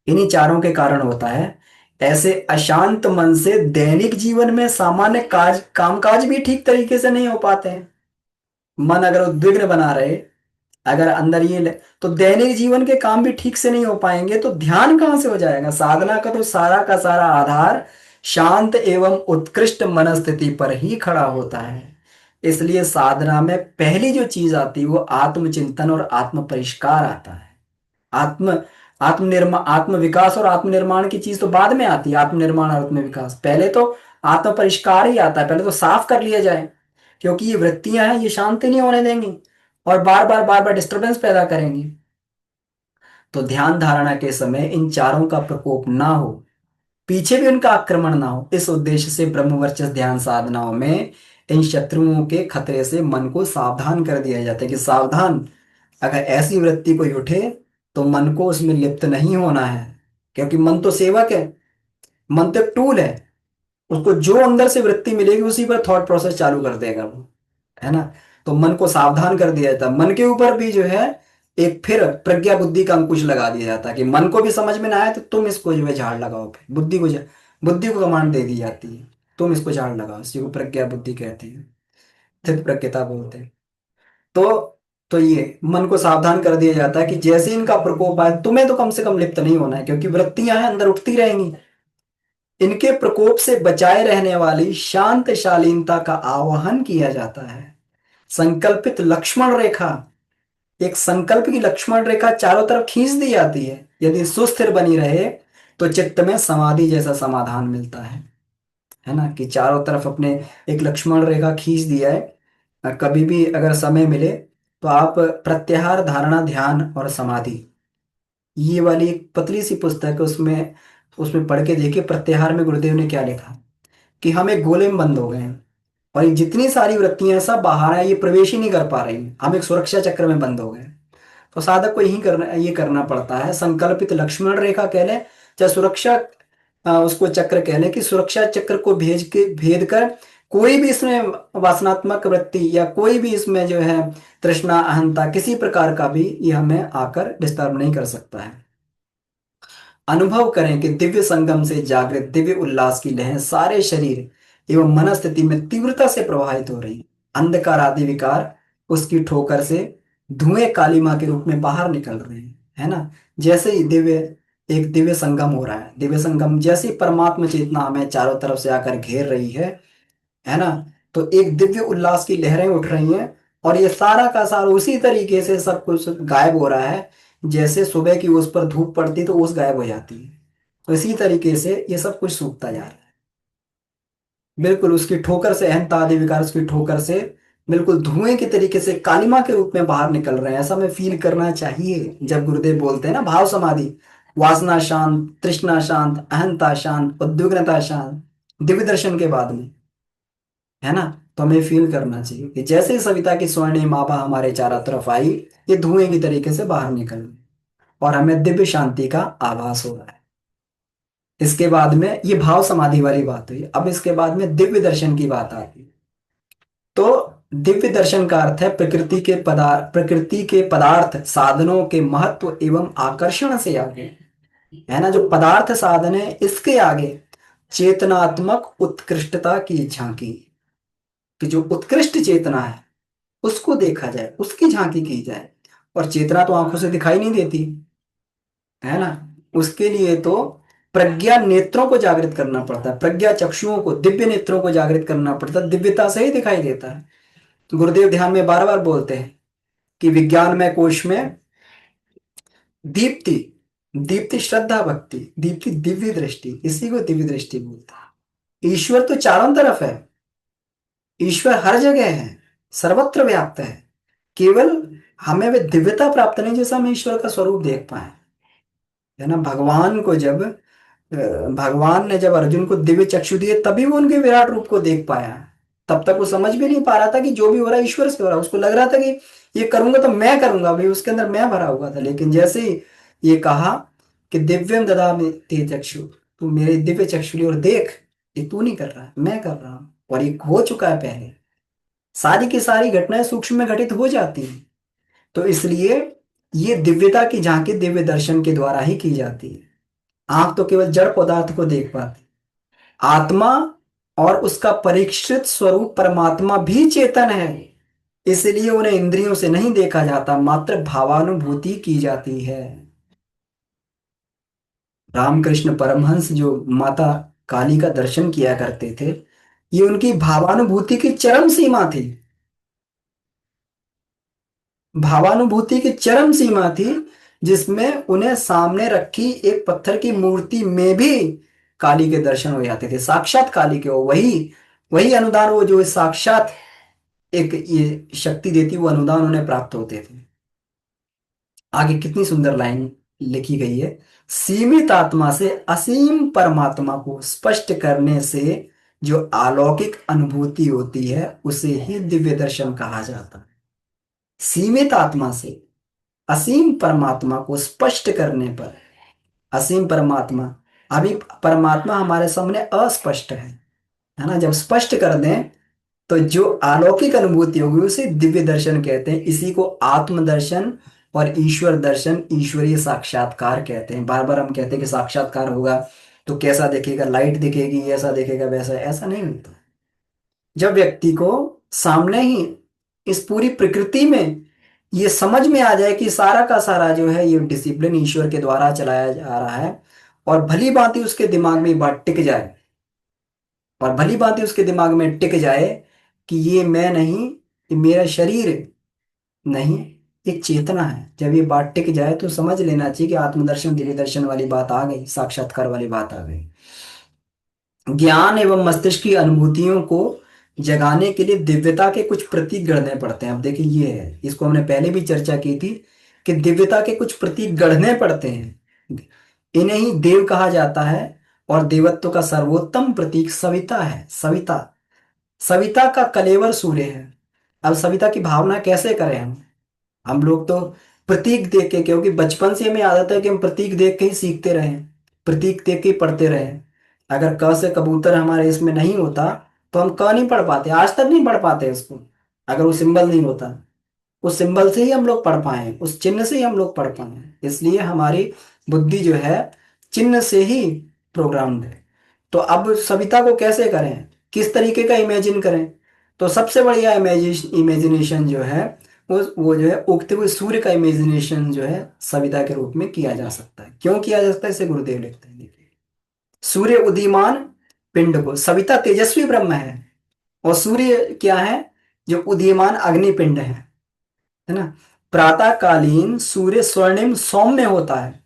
इन्हीं चारों के कारण होता है। ऐसे अशांत मन से दैनिक जीवन में सामान्य कामकाज भी ठीक तरीके से नहीं हो पाते हैं। मन अगर उद्विग्न बना रहे, अगर अंदर तो दैनिक जीवन के काम भी ठीक से नहीं हो पाएंगे, तो ध्यान कहाँ से हो जाएगा। साधना का तो सारा का सारा आधार शांत एवं उत्कृष्ट मनस्थिति पर ही खड़ा होता है। इसलिए साधना में पहली जो चीज आती है वो आत्मचिंतन और आत्म परिष्कार आता है। आत्म आत्म विकास और आत्म निर्माण की चीज तो बाद में आती है। आत्मनिर्माण और आत्म विकास, पहले तो आत्म परिष्कार ही आता है। पहले तो साफ कर लिया जाए, क्योंकि ये वृत्तियां हैं, ये शांति नहीं होने देंगी और बार बार डिस्टरबेंस पैदा करेंगी। तो ध्यान धारणा के समय इन चारों का प्रकोप ना हो, पीछे भी उनका आक्रमण ना हो, इस उद्देश्य से ब्रह्मवर्चस्व ध्यान साधनाओं में इन शत्रुओं के खतरे से मन को सावधान कर दिया जाता है कि सावधान, अगर ऐसी वृत्ति कोई उठे तो मन को उसमें लिप्त नहीं होना है। क्योंकि मन तो सेवक है, मन तो एक टूल है, उसको जो अंदर से वृत्ति मिलेगी उसी पर थॉट प्रोसेस चालू कर देगा वो, है ना। तो मन को सावधान कर दिया जाता है। मन के ऊपर भी जो है एक फिर प्रज्ञा बुद्धि का अंकुश लगा दिया जाता है कि मन को भी समझ में ना आए तो तुम इसको जो है झाड़ लगाओ, फिर बुद्धि को कमांड दे दी जाती है, तुम इसको झाड़ लगाओ। इसी को प्रज्ञा बुद्धि कहते हैं, स्थित प्रज्ञता बोलते हैं। तो ये मन को सावधान कर दिया जाता है कि जैसे इनका प्रकोप आए, तुम्हें तो कम से कम लिप्त नहीं होना है, क्योंकि वृत्तियां हैं अंदर उठती रहेंगी। इनके प्रकोप से बचाए रहने वाली शांत शालीनता का आवाहन किया जाता है। संकल्पित लक्ष्मण रेखा, एक संकल्प की लक्ष्मण रेखा चारों तरफ खींच दी जाती है। यदि सुस्थिर बनी रहे तो चित्त में समाधि जैसा समाधान मिलता है ना, कि चारों तरफ अपने एक लक्ष्मण रेखा खींच दिया है। कभी भी अगर समय मिले तो आप प्रत्याहार धारणा ध्यान और समाधि, ये वाली एक पतली सी पुस्तक है, उसमें उसमें पढ़ के देखिए प्रत्याहार में गुरुदेव ने क्या लिखा, कि हम एक गोले में बंद हो गए हैं और ये जितनी सारी वृत्तियां सब बाहर है, ये प्रवेश ही नहीं कर पा रही हैं। हम एक सुरक्षा चक्र में बंद हो गए हैं। तो साधक को ये करना पड़ता है, संकल्पित लक्ष्मण रेखा कह लें, चाहे सुरक्षा उसको चक्र कह लें, कि सुरक्षा चक्र को भेद कर कोई भी इसमें वासनात्मक वृत्ति या कोई भी इसमें जो है तृष्णा अहंता किसी प्रकार का भी ये हमें आकर डिस्टर्ब नहीं कर सकता है। अनुभव करें कि दिव्य संगम से जागृत दिव्य उल्लास की लहर सारे शरीर एवं मनस्थिति में तीव्रता से प्रवाहित हो रही है। अंधकार आदि विकार उसकी ठोकर से धुएं कालीमा के रूप में बाहर निकल रहे हैं, है ना। जैसे ही एक दिव्य संगम हो रहा है, दिव्य संगम जैसे ही परमात्मा चेतना हमें चारों तरफ से आकर घेर रही है ना, तो एक दिव्य उल्लास की लहरें उठ रही हैं। और ये सारा का सारा उसी तरीके से सब कुछ गायब हो रहा है, जैसे सुबह की ओस पर धूप पड़ती तो ओस गायब हो जाती है। तो इसी तरीके से ये सब कुछ सूखता जा रहा है। बिल्कुल उसकी ठोकर से, अहंता आदि विकार उसकी ठोकर से बिल्कुल धुएं के तरीके से कालिमा के रूप में बाहर निकल रहे हैं, ऐसा हमें फील करना चाहिए। जब गुरुदेव बोलते हैं ना भाव समाधि, वासना शांत, तृष्णा शांत, अहंता शांत, उद्विग्नता शांत, दिव्य दर्शन के बाद में, है ना। तो हमें फील करना चाहिए कि जैसे ही सविता की स्वर्णिम आभा हमारे चारों तरफ आई, ये धुएं की तरीके से बाहर निकल गई और हमें दिव्य शांति का आभास हो रहा है। इसके बाद में ये भाव समाधि वाली बात हुई, अब इसके बाद में दिव्य दर्शन की बात आती है। तो दिव्य दर्शन का अर्थ है प्रकृति के पदार्थ साधनों के महत्व एवं आकर्षण से आगे, है ना। जो पदार्थ साधन है इसके आगे चेतनात्मक उत्कृष्टता की झांकी, कि जो उत्कृष्ट चेतना है उसको देखा जाए, उसकी झांकी की जाए। और चेतना तो आंखों से दिखाई नहीं देती, है ना। उसके लिए तो प्रज्ञा नेत्रों को जागृत करना पड़ता है, प्रज्ञा चक्षुओं को, दिव्य नेत्रों को जागृत करना पड़ता है, दिव्यता से ही दिखाई देता है। गुरुदेव ध्यान में बार बार बोलते हैं कि विज्ञानमय कोश में दीप्ति, दीप्ति श्रद्धा भक्ति, दीप्ति दिव्य दृष्टि, इसी को दिव्य दृष्टि बोलता है। ईश्वर तो चारों तरफ है, ईश्वर हर जगह है, सर्वत्र व्याप्त है। केवल हमें वे दिव्यता प्राप्त नहीं जैसा हम ईश्वर का स्वरूप देख पाए, है ना। भगवान को जब भगवान ने जब अर्जुन को दिव्य चक्षु दिए तभी वो उनके विराट रूप को देख पाया। तब तक वो समझ भी नहीं पा रहा था कि जो भी हो रहा है ईश्वर से हो रहा है। उसको लग रहा था कि ये करूंगा तो मैं करूंगा, भाई उसके अंदर मैं भरा हुआ था। लेकिन जैसे ही ये कहा कि दिव्यम ददामि ते चक्षु, तू मेरे दिव्य चक्षु लिए और देख, ये तू नहीं कर रहा है, मैं कर रहा हूं, और ये हो चुका है पहले। सारी की सारी घटनाएं सूक्ष्म में घटित हो जाती हैं। तो इसलिए ये दिव्यता की झांकी दिव्य दर्शन के द्वारा ही की जाती है। आंख तो केवल जड़ पदार्थ को देख पाती, आत्मा और उसका परीक्षित स्वरूप परमात्मा भी चेतन है, इसलिए उन्हें इंद्रियों से नहीं देखा जाता, मात्र भावानुभूति की जाती है। रामकृष्ण परमहंस जो माता काली का दर्शन किया करते थे, ये उनकी भावानुभूति की चरम सीमा थी, भावानुभूति की चरम सीमा थी, जिसमें उन्हें सामने रखी एक पत्थर की मूर्ति में भी काली के दर्शन हो जाते थे, साक्षात काली के। वो वही वही अनुदान, वो जो साक्षात एक ये शक्ति देती, वो अनुदान उन्हें प्राप्त होते थे। आगे कितनी सुंदर लाइन लिखी गई है, सीमित आत्मा से असीम परमात्मा को स्पष्ट करने से जो अलौकिक अनुभूति होती है उसे ही दिव्य दर्शन कहा जाता है। सीमित आत्मा से असीम परमात्मा को स्पष्ट करने पर, असीम परमात्मा, अभी परमात्मा हमारे सामने अस्पष्ट है ना। जब स्पष्ट कर दें तो जो अलौकिक अनुभूति होगी उसे दिव्य दर्शन कहते हैं। इसी को आत्मदर्शन और ईश्वर दर्शन, ईश्वरीय साक्षात्कार कहते हैं। बार बार हम कहते हैं कि साक्षात्कार होगा तो कैसा दिखेगा, लाइट दिखेगी, ऐसा दिखेगा वैसा, ऐसा नहीं होता। जब व्यक्ति को सामने ही इस पूरी प्रकृति में ये समझ में आ जाए कि सारा का सारा जो है ये डिसिप्लिन ईश्वर के द्वारा चलाया जा रहा है, और भली भांति उसके दिमाग में ये बात टिक जाए, और भली भांति उसके दिमाग में टिक जाए कि ये मैं नहीं, ये मेरा शरीर नहीं, एक चेतना है। जब ये बात टिक जाए तो समझ लेना चाहिए कि आत्मदर्शन दिव्य दर्शन वाली बात आ गई, साक्षात्कार वाली बात आ गई। ज्ञान एवं मस्तिष्क की अनुभूतियों को जगाने के लिए दिव्यता के कुछ प्रतीक गढ़ने पड़ते हैं। अब देखिए ये है, इसको हमने पहले भी चर्चा की थी कि दिव्यता के कुछ प्रतीक गढ़ने पड़ते हैं, इन्हें ही देव कहा जाता है। और देवत्व का सर्वोत्तम प्रतीक सविता है। सविता, सविता का कलेवर सूर्य है। अब सविता की भावना कैसे करें हम लोग तो प्रतीक देख के, क्योंकि बचपन से हमें आदत है कि हम प्रतीक देख के ही सीखते रहे, प्रतीक देख के ही पढ़ते रहे। अगर क से कबूतर हमारे इसमें नहीं होता तो हम क नहीं पढ़ पाते, आज तक नहीं पढ़ पाते इसको। अगर वो सिंबल नहीं होता, उस सिंबल से ही हम लोग पढ़ पाए, उस चिन्ह से ही हम लोग पढ़ पाए। इसलिए हमारी बुद्धि जो है चिन्ह से ही प्रोग्राम्ड है। तो अब सविता को कैसे करें, किस तरीके का इमेजिन करें? तो सबसे बढ़िया इमेजिनेशन जो है वो जो है उगते हुए सूर्य का इमेजिनेशन जो है सविता के रूप में किया जा सकता है। क्यों किया जा सकता है, इसे गुरुदेव लिखते हैं, देखिए। सूर्य उदीयमान पिंड को, सविता तेजस्वी ब्रह्म है, और सूर्य क्या है, जो उदीयमान अग्नि पिंड है ना। प्रातःकालीन सूर्य स्वर्णिम सौम्य होता है,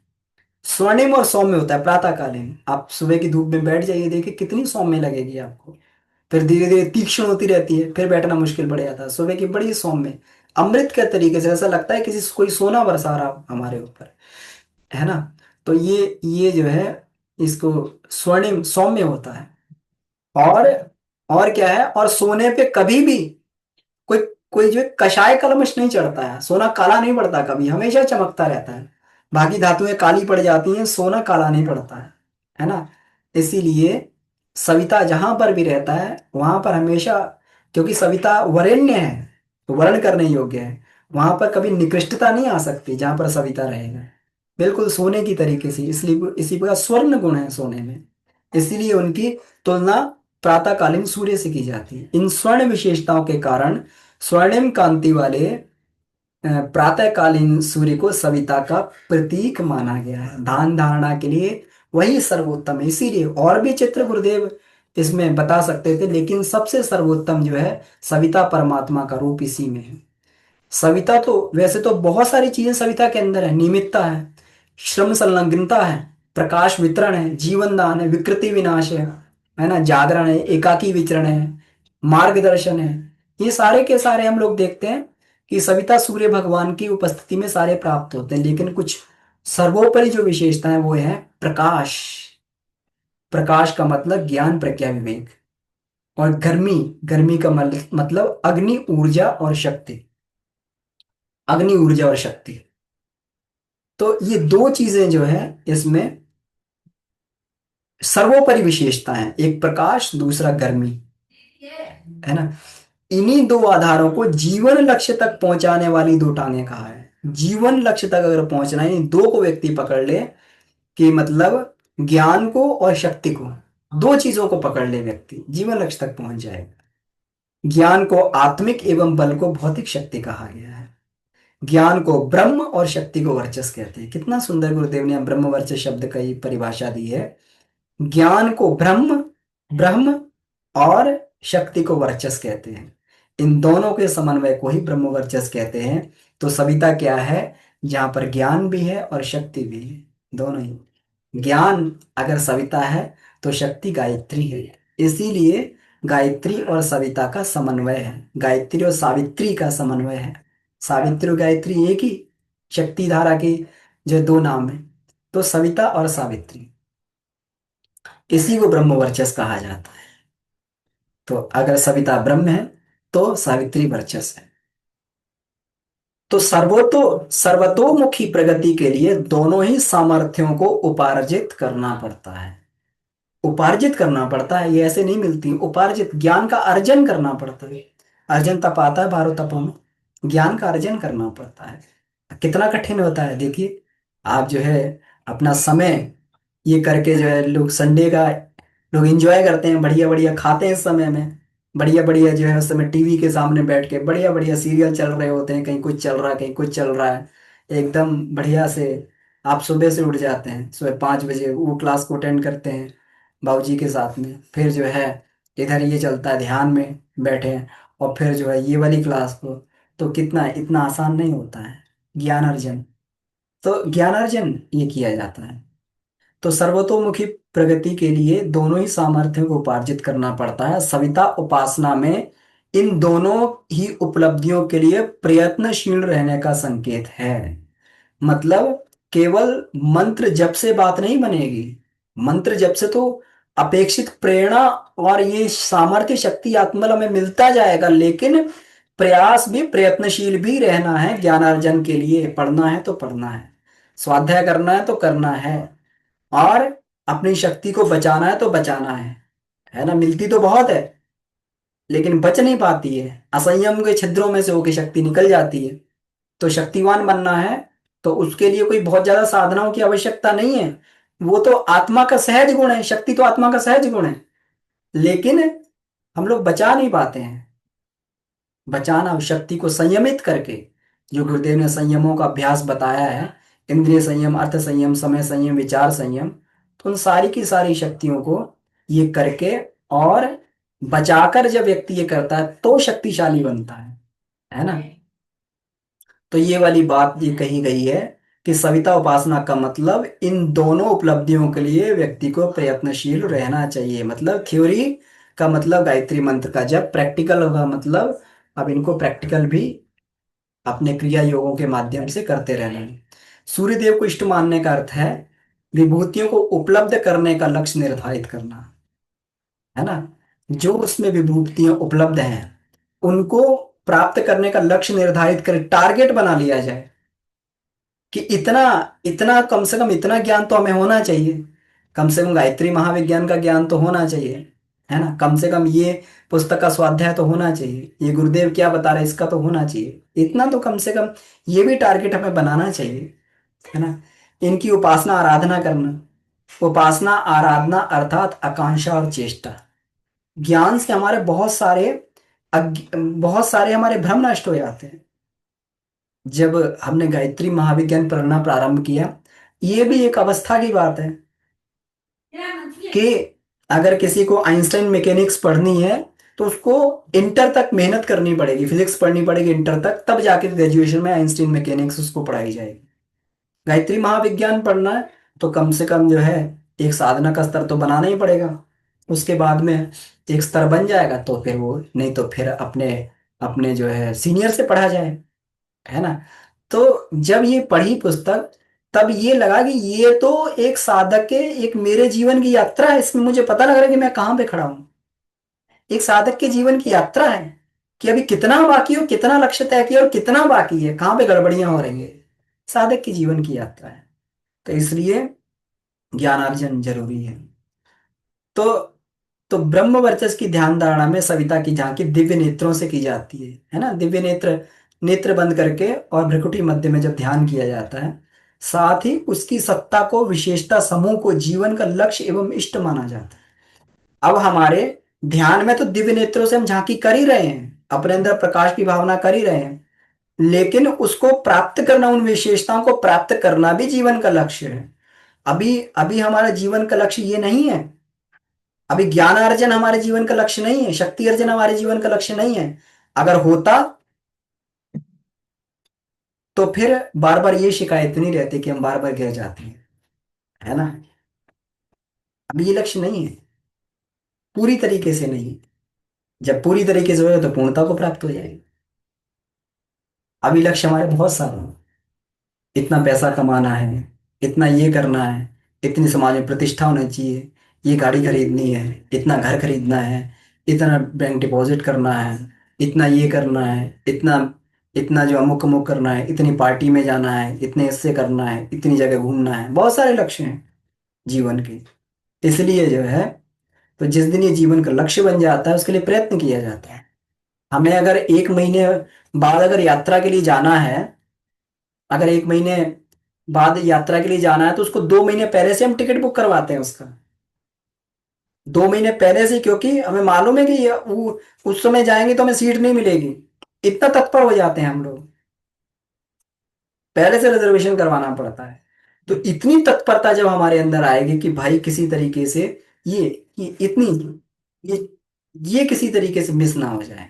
स्वर्णिम और सौम्य होता है प्रातःकालीन। आप सुबह की धूप में बैठ जाइए, देखिए कितनी सौम्य लगेगी आपको। फिर धीरे धीरे तीक्ष्ण होती रहती है, फिर बैठना मुश्किल पड़ जाता है। सुबह की बड़ी सौम्य, अमृत के तरीके से, ऐसा लगता है किसी कोई सोना बरसा रहा हमारे ऊपर, है ना। तो ये जो है, इसको स्वर्णिम सौम्य होता है। और और क्या है, और सोने पे कभी भी कोई कोई जो है कषाय कलमश नहीं चढ़ता है। सोना काला नहीं पड़ता कभी, हमेशा चमकता रहता है। बाकी धातुएं काली पड़ जाती हैं, सोना काला नहीं पड़ता है ना। इसीलिए सविता जहां पर भी रहता है वहां पर हमेशा, क्योंकि सविता वरेण्य है, वर्ण करने योग्य है, वहां पर कभी निकृष्टता नहीं आ सकती जहां पर सविता रहेगा। बिल्कुल सोने की तरीके से, इसलिए इसी प्रकार स्वर्ण गुण है सोने में। इसीलिए उनकी तुलना प्रातःकालीन सूर्य से की जाती है। इन स्वर्ण विशेषताओं के कारण स्वर्णिम कांति वाले प्रातःकालीन सूर्य को सविता का प्रतीक माना गया है। ध्यान धारणा के लिए वही सर्वोत्तम है। इसीलिए और भी चित्र गुरुदेव इसमें बता सकते थे, लेकिन सबसे सर्वोत्तम जो है सविता परमात्मा का रूप इसी में है। सविता तो वैसे तो बहुत सारी चीजें सविता के अंदर है। नियमितता है, श्रम संलग्नता है, प्रकाश वितरण है, जीवन दान है, विकृति विनाश है ना, जागरण है, एकाकी विचरण है, मार्गदर्शन है। ये सारे के सारे हम लोग देखते हैं कि सविता सूर्य भगवान की उपस्थिति में सारे प्राप्त होते हैं। लेकिन कुछ सर्वोपरि जो विशेषता है वो है प्रकाश। प्रकाश का मतलब ज्ञान प्रज्ञा विवेक। और गर्मी, गर्मी का मतलब अग्नि ऊर्जा और शक्ति। अग्नि ऊर्जा और शक्ति, तो ये दो चीजें जो है इसमें सर्वोपरि विशेषता है। एक प्रकाश, दूसरा गर्मी, है ना। इन्हीं दो आधारों को जीवन लक्ष्य तक पहुंचाने वाली दो टांगे कहा है। जीवन लक्ष्य तक अगर पहुंचना है, इन दो को व्यक्ति पकड़ ले, कि मतलब ज्ञान को और शक्ति को, दो चीजों को पकड़ ले व्यक्ति जीवन लक्ष्य तक पहुंच जाएगा। ज्ञान को आत्मिक एवं बल को भौतिक शक्ति कहा गया है। ज्ञान को ब्रह्म और शक्ति को वर्चस्व कहते हैं। कितना सुंदर गुरुदेव ने ब्रह्म वर्चस्व शब्द का ही परिभाषा दी है। ज्ञान को ब्रह्म, ब्रह्म और शक्ति को वर्चस्व कहते हैं। इन दोनों के समन्वय को ही ब्रह्म वर्चस्व कहते हैं। तो सविता क्या है, जहां पर ज्ञान भी है और शक्ति भी है, दोनों ही। ज्ञान अगर सविता है तो शक्ति गायत्री है। इसीलिए गायत्री और सविता का समन्वय है, गायत्री और सावित्री का समन्वय है। सावित्री और गायत्री एक ही शक्ति धारा के जो दो नाम है, तो सविता और सावित्री, इसी को ब्रह्म वर्चस्व कहा जाता है। तो अगर सविता ब्रह्म है तो सावित्री वर्चस्व है। तो सर्वतोमुखी प्रगति के लिए दोनों ही सामर्थ्यों को उपार्जित करना पड़ता है। उपार्जित करना पड़ता है, ये ऐसे नहीं मिलती। उपार्जित ज्ञान का अर्जन करना पड़ता है। अर्जन तप आता है 12 तपों में, ज्ञान का अर्जन करना पड़ता है। कितना कठिन होता है देखिए। आप जो है अपना समय ये करके जो है, लोग संडे का लोग एंजॉय करते हैं, बढ़िया बढ़िया खाते हैं इस समय में, बढ़िया बढ़िया जो है उस समय टीवी के सामने बैठ के बढ़िया बढ़िया सीरियल चल रहे होते हैं, कहीं कुछ चल रहा है, कहीं कुछ चल रहा है, एकदम बढ़िया से। आप सुबह से उठ जाते हैं, सुबह 5 बजे वो क्लास को अटेंड करते हैं बाबूजी के साथ में, फिर जो है इधर ये चलता है, ध्यान में बैठे हैं, और फिर जो है ये वाली क्लास को। तो कितना इतना आसान नहीं होता है ज्ञान अर्जन। तो ज्ञान अर्जन ये किया जाता है। तो सर्वतोमुखी प्रगति के लिए दोनों ही सामर्थ्यों को उपार्जित करना पड़ता है। सविता उपासना में इन दोनों ही उपलब्धियों के लिए प्रयत्नशील रहने का संकेत है। मतलब केवल मंत्र जप से बात नहीं बनेगी। मंत्र जप से तो अपेक्षित प्रेरणा और ये सामर्थ्य शक्ति आत्मबल हमें मिलता जाएगा, लेकिन प्रयास भी, प्रयत्नशील भी रहना है ज्ञानार्जन के लिए। पढ़ना है तो पढ़ना है, स्वाध्याय करना है तो करना है, और अपनी शक्ति को बचाना है तो बचाना है ना। मिलती तो बहुत है लेकिन बच नहीं पाती है, असंयम के छिद्रों में से होकर शक्ति निकल जाती है। तो शक्तिवान बनना है तो उसके लिए कोई बहुत ज्यादा साधनाओं की आवश्यकता नहीं है। वो तो आत्मा का सहज गुण है, शक्ति तो आत्मा का सहज गुण है। लेकिन हम लोग बचा नहीं पाते हैं। बचाना उस शक्ति को संयमित करके, जो गुरुदेव ने संयमों का अभ्यास बताया है, इंद्रिय संयम, अर्थ संयम, समय संयम, विचार संयम, तो उन सारी की सारी शक्तियों को ये करके और बचाकर जब व्यक्ति ये करता है तो शक्तिशाली बनता है ना। तो ये वाली बात ये कही गई है कि सविता उपासना का मतलब इन दोनों उपलब्धियों के लिए व्यक्ति को प्रयत्नशील रहना चाहिए। मतलब थ्योरी का मतलब गायत्री मंत्र का, जब प्रैक्टिकल होगा मतलब अब इनको प्रैक्टिकल भी अपने क्रिया योगों के माध्यम से करते रहना है। सूर्यदेव को इष्ट मानने का अर्थ है विभूतियों को उपलब्ध करने का लक्ष्य निर्धारित करना, है ना। जो उसमें विभूतियां उपलब्ध हैं उनको प्राप्त करने का लक्ष्य निर्धारित कर, टारगेट बना लिया जाए कि इतना, इतना कम से कम इतना ज्ञान तो हमें होना चाहिए। कम से कम गायत्री महाविज्ञान का ज्ञान तो होना चाहिए, है ना। कम से कम ये पुस्तक का स्वाध्याय तो होना चाहिए, ये गुरुदेव क्या बता रहे हैं इसका तो होना चाहिए, इतना तो कम से कम ये भी टारगेट हमें बनाना चाहिए, है ना। इनकी उपासना आराधना करना, उपासना आराधना अर्थात आकांक्षा और चेष्टा। ज्ञान से हमारे बहुत सारे हमारे भ्रम नष्ट हो जाते हैं। जब हमने गायत्री महाविज्ञान पढ़ना प्रारंभ किया, ये भी एक अवस्था की बात है कि अगर किसी को आइंस्टाइन मैकेनिक्स पढ़नी है तो उसको इंटर तक मेहनत करनी पड़ेगी, फिजिक्स पढ़नी पड़ेगी इंटर तक, तब जाके ग्रेजुएशन में आइंस्टाइन मैकेनिक्स उसको पढ़ाई जाएगी। गायत्री महाविज्ञान पढ़ना है तो कम से कम जो है एक साधना का स्तर तो बनाना ही पड़ेगा। उसके बाद में एक स्तर बन जाएगा तो फिर वो, नहीं तो फिर अपने अपने जो है सीनियर से पढ़ा जाए, है ना। तो जब ये पढ़ी पुस्तक तब ये लगा कि ये तो एक साधक के, एक मेरे जीवन की यात्रा है, इसमें मुझे पता लग रहा है कि मैं कहाँ पे खड़ा हूँ। एक साधक के जीवन की यात्रा है कि अभी कितना बाकी हो, कितना लक्ष्य तय किया और कितना बाकी है, कहाँ पे गड़बड़ियां हो रही है। साधक की जीवन की यात्रा है, तो इसलिए ज्ञानार्जन जरूरी है। तो ब्रह्म वर्चस्व की ध्यान धारणा में सविता की झांकी दिव्य नेत्रों से की जाती है ना। दिव्य नेत्र, नेत्र बंद करके और भ्रुकुटी मध्य में जब ध्यान किया जाता है, साथ ही उसकी सत्ता को, विशेषता समूह को जीवन का लक्ष्य एवं इष्ट माना जाता है। अब हमारे ध्यान में तो दिव्य नेत्रों से हम झांकी कर ही रहे हैं, अपने अंदर प्रकाश की भावना कर ही रहे हैं, लेकिन उसको प्राप्त करना, उन विशेषताओं को प्राप्त करना भी जीवन का लक्ष्य है। अभी अभी हमारा जीवन का लक्ष्य ये नहीं है। अभी ज्ञान अर्जन हमारे जीवन का लक्ष्य नहीं है, शक्ति अर्जन हमारे जीवन का लक्ष्य नहीं है। अगर होता तो फिर बार बार ये शिकायत नहीं रहती कि हम बार बार गिर जाते हैं, है ना। अभी ये लक्ष्य नहीं है, पूरी तरीके से नहीं है। जब पूरी तरीके से होगा तो पूर्णता को प्राप्त हो जाएगी। अभी लक्ष्य हमारे बहुत सारे हैं, इतना पैसा कमाना है, इतना ये करना है, इतनी समाज में प्रतिष्ठा होनी चाहिए, ये गाड़ी खरीदनी है, इतना घर खरीदना है, इतना बैंक डिपॉजिट करना है, इतना ये करना है, इतना इतना जो अमुक अमुक करना है, इतनी पार्टी में जाना है, इतने इससे करना है, इतनी जगह घूमना है, बहुत सारे लक्ष्य हैं जीवन के। इसलिए जो है, तो जिस दिन ये जीवन का लक्ष्य बन जाता है उसके लिए प्रयत्न किया जाता है। हमें अगर 1 महीने बाद अगर यात्रा के लिए जाना है, अगर 1 महीने बाद यात्रा के लिए जाना है तो उसको 2 महीने पहले से हम टिकट बुक करवाते हैं उसका, 2 महीने पहले से, क्योंकि हमें मालूम है कि वो उस समय जाएंगे तो हमें सीट नहीं मिलेगी। इतना तत्पर हो जाते हैं हम लोग, पहले से रिजर्वेशन करवाना पड़ता है। तो इतनी तत्परता जब हमारे अंदर आएगी कि भाई किसी तरीके से ये ये इतनी ये ये किसी तरीके से मिस ना हो जाए,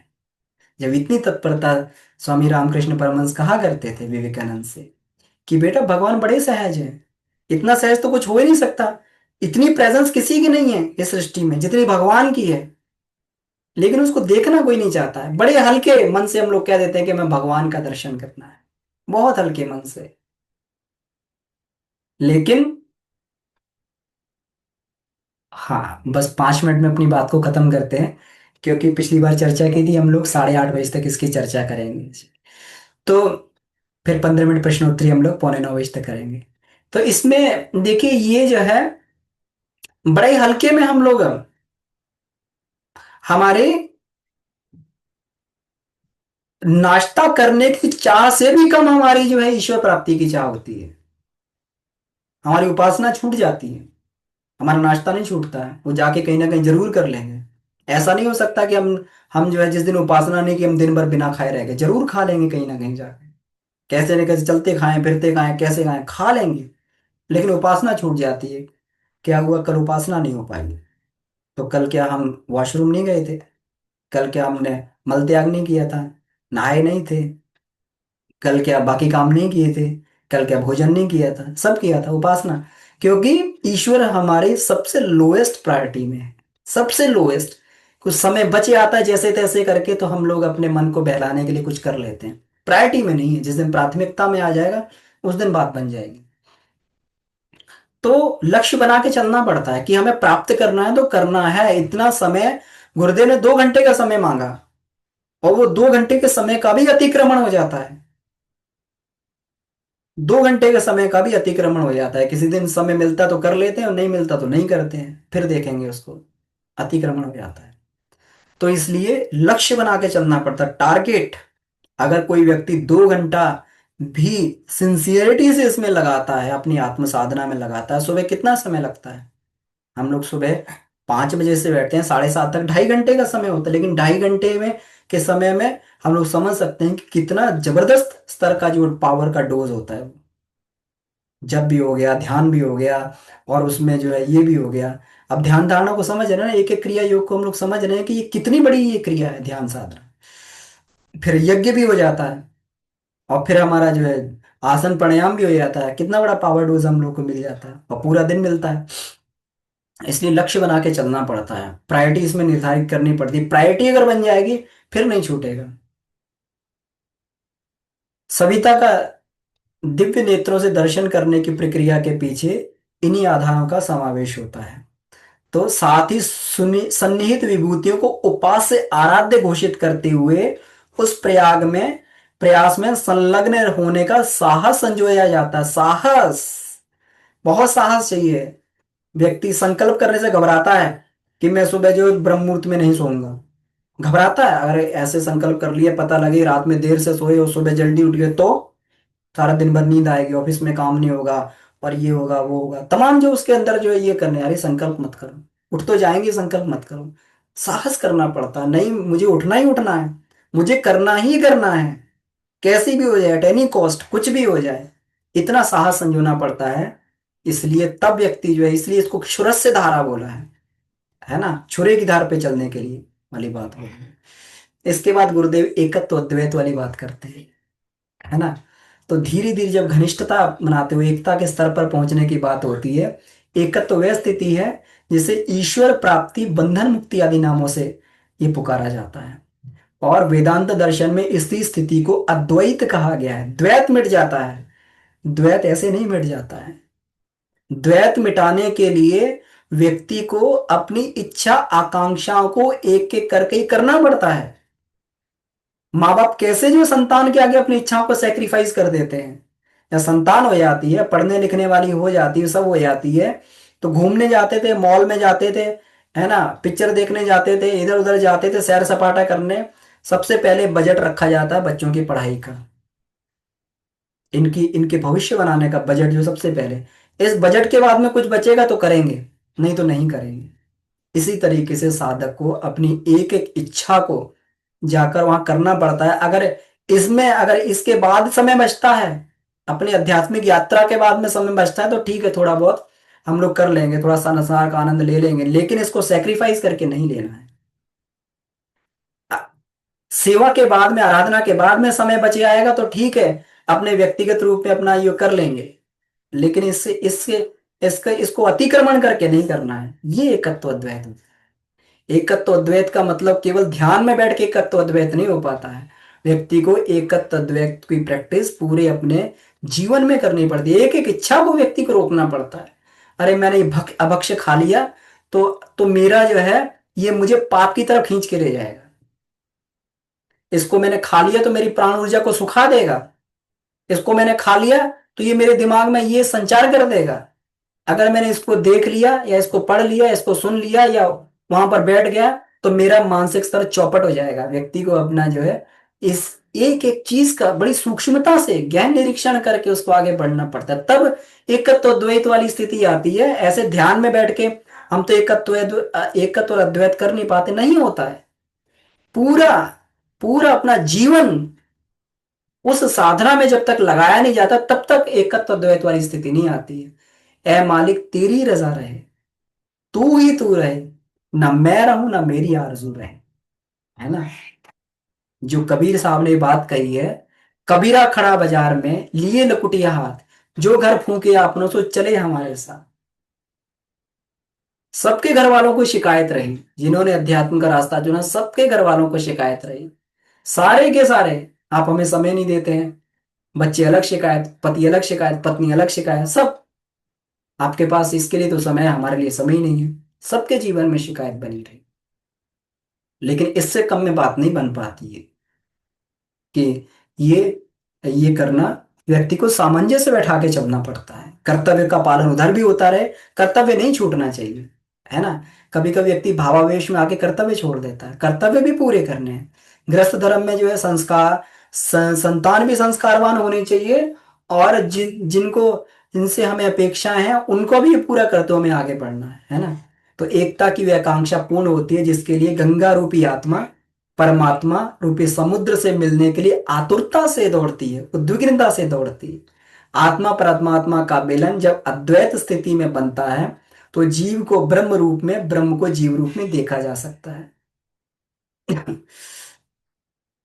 जब इतनी तत्परता, स्वामी रामकृष्ण परमहंस कहा करते थे विवेकानंद से कि बेटा भगवान बड़े सहज है, इतना सहज तो कुछ हो ही नहीं सकता, इतनी प्रेजेंस किसी की नहीं है इस सृष्टि में जितनी भगवान की है। लेकिन उसको देखना कोई नहीं चाहता है, बड़े हल्के मन से हम लोग कह देते हैं कि मैं भगवान का दर्शन करना है, बहुत हल्के मन से। लेकिन हाँ, बस 5 मिनट में अपनी बात को खत्म करते हैं, क्योंकि पिछली बार चर्चा की थी हम लोग 8:30 बजे तक इसकी चर्चा करेंगे। तो फिर 15 मिनट प्रश्नोत्तरी हम लोग 8:45 तक करेंगे। तो इसमें देखिए ये जो है बड़े हल्के में हम लोग हमारे नाश्ता करने की चाह से भी कम हमारी जो है ईश्वर प्राप्ति की चाह होती है। हमारी उपासना छूट जाती है, हमारा नाश्ता नहीं छूटता है, वो जाके कहीं ना कहीं जरूर कर लेंगे। ऐसा नहीं हो सकता कि हम जो है जिस दिन उपासना नहीं की हम दिन भर बिना खाए रह गए, जरूर खा लेंगे कहीं ना कहीं जाके, कैसे न कैसे चलते खाएं फिरते खाएं कैसे खाएं खा लेंगे। लेकिन उपासना छूट जाती है। क्या हुआ, कल उपासना नहीं हो पाई, तो कल क्या हम वॉशरूम नहीं गए थे, कल क्या हमने मल त्याग नहीं किया था, नहाए नहीं थे, कल क्या बाकी काम नहीं किए थे, कल क्या भोजन नहीं किया था, सब किया था उपासना। क्योंकि ईश्वर हमारी सबसे लोएस्ट प्रायोरिटी में है, सबसे लोएस्ट। कुछ समय बच आता है जैसे तैसे करके, तो हम लोग अपने मन को बहलाने के लिए कुछ कर लेते हैं, प्रायोरिटी में नहीं है। जिस दिन प्राथमिकता में आ जाएगा उस दिन बात बन जाएगी। तो लक्ष्य बना के चलना पड़ता है कि हमें प्राप्त करना है तो करना है इतना समय। गुरुदेव ने 2 घंटे का समय मांगा, और वो 2 घंटे के समय का भी अतिक्रमण हो जाता है। 2 घंटे के समय का भी अतिक्रमण हो जाता है। किसी दिन समय मिलता तो कर लेते हैं और नहीं मिलता तो नहीं करते हैं, फिर देखेंगे उसको, अतिक्रमण हो जाता है। तो इसलिए लक्ष्य बना के चलना पड़ता है, टारगेट। अगर कोई व्यक्ति 2 घंटा भी सिंसियरिटी से इसमें लगाता है, अपनी आत्म साधना में लगाता है, सुबह कितना समय लगता है? हम लोग सुबह 5 बजे से बैठते हैं, 7:30 तक 2.5 घंटे का समय होता है, लेकिन 2.5 घंटे में के समय में हम लोग समझ सकते हैं कि कितना जबरदस्त स्तर का जो पावर का डोज होता है। जप भी हो गया, ध्यान भी हो गया, और उसमें जो है ये भी हो गया। अब ध्यान धारणा को समझ रहे हैं ना, एक एक क्रिया योग को हम लोग समझ रहे हैं कि ये कितनी बड़ी ये क्रिया है ध्यान साधना। फिर यज्ञ भी हो जाता है, और फिर हमारा जो है आसन प्राणायाम भी हो जाता है। कितना बड़ा पावर डोज हम लोग को मिल जाता है, और पूरा दिन मिलता है। इसलिए लक्ष्य बना के चलना पड़ता है, प्रायोरिटी इसमें निर्धारित करनी पड़ती है। प्रायोरिटी अगर बन जाएगी फिर नहीं छूटेगा। सविता का दिव्य नेत्रों से दर्शन करने की प्रक्रिया के पीछे इन्हीं आधारों का समावेश होता है। तो साथ ही सन्निहित विभूतियों को उपास्य आराध्य घोषित करते हुए उस प्रयास में संलग्न होने का साहस संजोया जाता है। साहस, बहुत साहस चाहिए। व्यक्ति संकल्प करने से घबराता है कि मैं सुबह जो ब्रह्म मुहूर्त में नहीं सोऊंगा, घबराता है। अगर ऐसे संकल्प कर लिए, पता लगे रात में देर से सोए और सुबह जल्दी उठ गए, तो सारा दिन भर नींद आएगी, ऑफिस में काम नहीं होगा, और ये होगा वो होगा, तमाम जो उसके अंदर जो है ये करने, अरे संकल्प मत करो। उठ तो जाएंगे, संकल्प मत करो। साहस करना पड़ता है, नहीं मुझे उठना ही उठना है, मुझे करना ही करना है, कैसी भी हो जाए, एट एनी कॉस्ट, कुछ भी हो जाए, इतना साहस संजोना पड़ता है। इसलिए तब व्यक्ति जो है, इसलिए इसको क्षुरस्य धारा बोला है ना, छुरे की धार पे चलने के लिए वाली बात बोली है। इसके बाद गुरुदेव एकत्व अद्वैत वाली बात करते हैं, है ना। तो धीरे धीरे जब घनिष्ठता बनाते हुए एकता के स्तर पर पहुंचने की बात होती है, एकत्व वह स्थिति है जिसे ईश्वर प्राप्ति, बंधन मुक्ति आदि नामों से ये पुकारा जाता है। और वेदांत दर्शन में इसी स्थिति को अद्वैत कहा गया है। द्वैत मिट जाता है, द्वैत ऐसे नहीं मिट जाता है। द्वैत मिटाने के लिए व्यक्ति को अपनी इच्छा आकांक्षाओं को एक एक करके ही करना पड़ता है। माँ बाप कैसे जो संतान के आगे अपनी इच्छाओं को सेक्रीफाइस कर देते हैं। या संतान हो जाती है, पढ़ने लिखने वाली हो जाती है, सब हो जाती है, तो घूमने जाते थे, मॉल में जाते थे, है ना, पिक्चर देखने जाते थे, इधर उधर जाते थे, सैर सपाटा करने। सबसे पहले बजट रखा जाता है बच्चों की पढ़ाई का, इनकी इनके भविष्य बनाने का बजट जो सबसे पहले। इस बजट के बाद में कुछ बचेगा तो करेंगे, नहीं तो नहीं करेंगे। इसी तरीके से साधक को अपनी एक एक इच्छा को जाकर वहां करना पड़ता है। अगर इसके बाद समय बचता है, अपनी आध्यात्मिक यात्रा के बाद में समय बचता है, तो ठीक है, थोड़ा बहुत हम लोग कर लेंगे, थोड़ा सा संसार का आनंद ले लेंगे, लेकिन इसको सेक्रीफाइस करके नहीं लेना है। अ- सेवा के बाद में, आराधना के बाद में समय बच जाएगा तो ठीक है, अपने व्यक्तिगत रूप में अपना ये कर लेंगे, लेकिन इससे इससे इसका इसको अतिक्रमण करके नहीं करना है। ये एकत्व अद्वैत है। एकत्व अद्वैत का मतलब केवल ध्यान में बैठ के एकत्व अद्वैत नहीं हो पाता है। व्यक्ति को एकत्व अद्वैत की प्रैक्टिस पूरे अपने जीवन में करनी पड़ती है। एक एक इच्छा को व्यक्ति को रोकना पड़ता है। अरे मैंने ये अभक्ष्य खा लिया, तो मेरा जो है ये मुझे पाप की तरफ खींच के ले जाएगा। इसको मैंने खा लिया तो मेरी प्राण ऊर्जा को सुखा देगा। इसको मैंने खा लिया तो ये मेरे दिमाग में ये संचार कर देगा। अगर मैंने इसको देख लिया, या इसको पढ़ लिया, इसको सुन लिया, या वहां पर बैठ गया, तो मेरा मानसिक स्तर चौपट हो जाएगा। व्यक्ति को अपना जो है इस एक एक चीज का बड़ी सूक्ष्मता से गहन निरीक्षण करके उसको आगे बढ़ना पड़ता है, तब एकत्व द्वैत वाली स्थिति आती है। ऐसे ध्यान में बैठ के हम तो एकत्व और अद्वैत कर नहीं पाते, नहीं होता है। पूरा पूरा अपना जीवन उस साधना में जब तक लगाया नहीं जाता, तब तक एकत्व द्वैत वाली स्थिति नहीं आती है। ए मालिक तेरी रजा रहे, तू ही तू रहे, ना मैं रहूं ना मेरी आरजू रहे, है ना। जो कबीर साहब ने बात कही है, कबीरा खड़ा बाजार में लिए लकुटिया हाथ, जो घर फूके आपनों सो चले हमारे साथ। सबके घर वालों को शिकायत रही, जिन्होंने अध्यात्म का रास्ता चुना सबके घर वालों को शिकायत रही, सारे के सारे, आप हमें समय नहीं देते हैं। बच्चे अलग शिकायत, पति अलग शिकायत, पत्नी अलग शिकायत, सब आपके पास इसके लिए तो समय है, हमारे लिए समय ही नहीं है। सबके जीवन में शिकायत बनी रही। लेकिन इससे कम में बात नहीं बन पाती है कि ये ये करना, व्यक्ति को सामंजस्य से बैठा के चलना पड़ता है। कर्तव्य का पालन उधर भी होता रहे, कर्तव्य नहीं छूटना चाहिए, है ना। कभी कभी व्यक्ति भावावेश में आके कर्तव्य छोड़ देता है, कर्तव्य भी पूरे करने हैं। गृहस्थ धर्म में जो है संस्कार, संतान भी संस्कारवान होने चाहिए, और जिनको जिनसे हमें अपेक्षाएं हैं उनको भी पूरा करते हुए हमें आगे बढ़ना है ना। तो एकता की वह आकांक्षा पूर्ण होती है जिसके लिए गंगा रूपी आत्मा परमात्मा रूपी समुद्र से मिलने के लिए आतुरता से दौड़ती है, उद्विग्नता से दौड़ती है। आत्मा परमात्मा का मिलन जब अद्वैत स्थिति में बनता है, तो जीव को ब्रह्म रूप में, ब्रह्म को जीव रूप में देखा जा सकता है।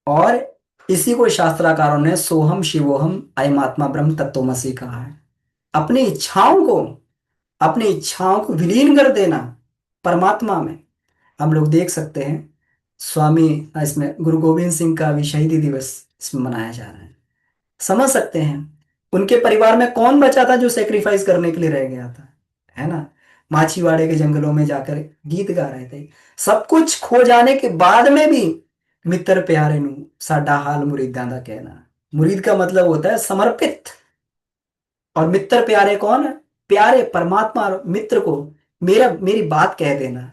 और इसी को शास्त्राकारों ने सोहम शिवोहम अयमात्मा ब्रह्म तत्वमसि कहा है। अपनी इच्छाओं को, अपनी इच्छाओं को विलीन कर देना परमात्मा में। हम लोग देख सकते हैं, स्वामी, इसमें गुरु गोविंद सिंह का भी शहीदी दिवस इसमें मनाया जा रहा है। समझ सकते हैं, उनके परिवार में कौन बचा था जो सेक्रीफाइस करने के लिए रह गया था, है ना। माछीवाड़े के जंगलों में जाकर गीत गा रहे थे। सब कुछ खो जाने के बाद में भी मित्र प्यारे नु साडा हाल मुरीदां दा कहना। मुरीद का मतलब होता है समर्पित, और मित्र प्यारे कौन है? प्यारे परमात्मा, और मित्र को मेरा मेरी बात कह देना।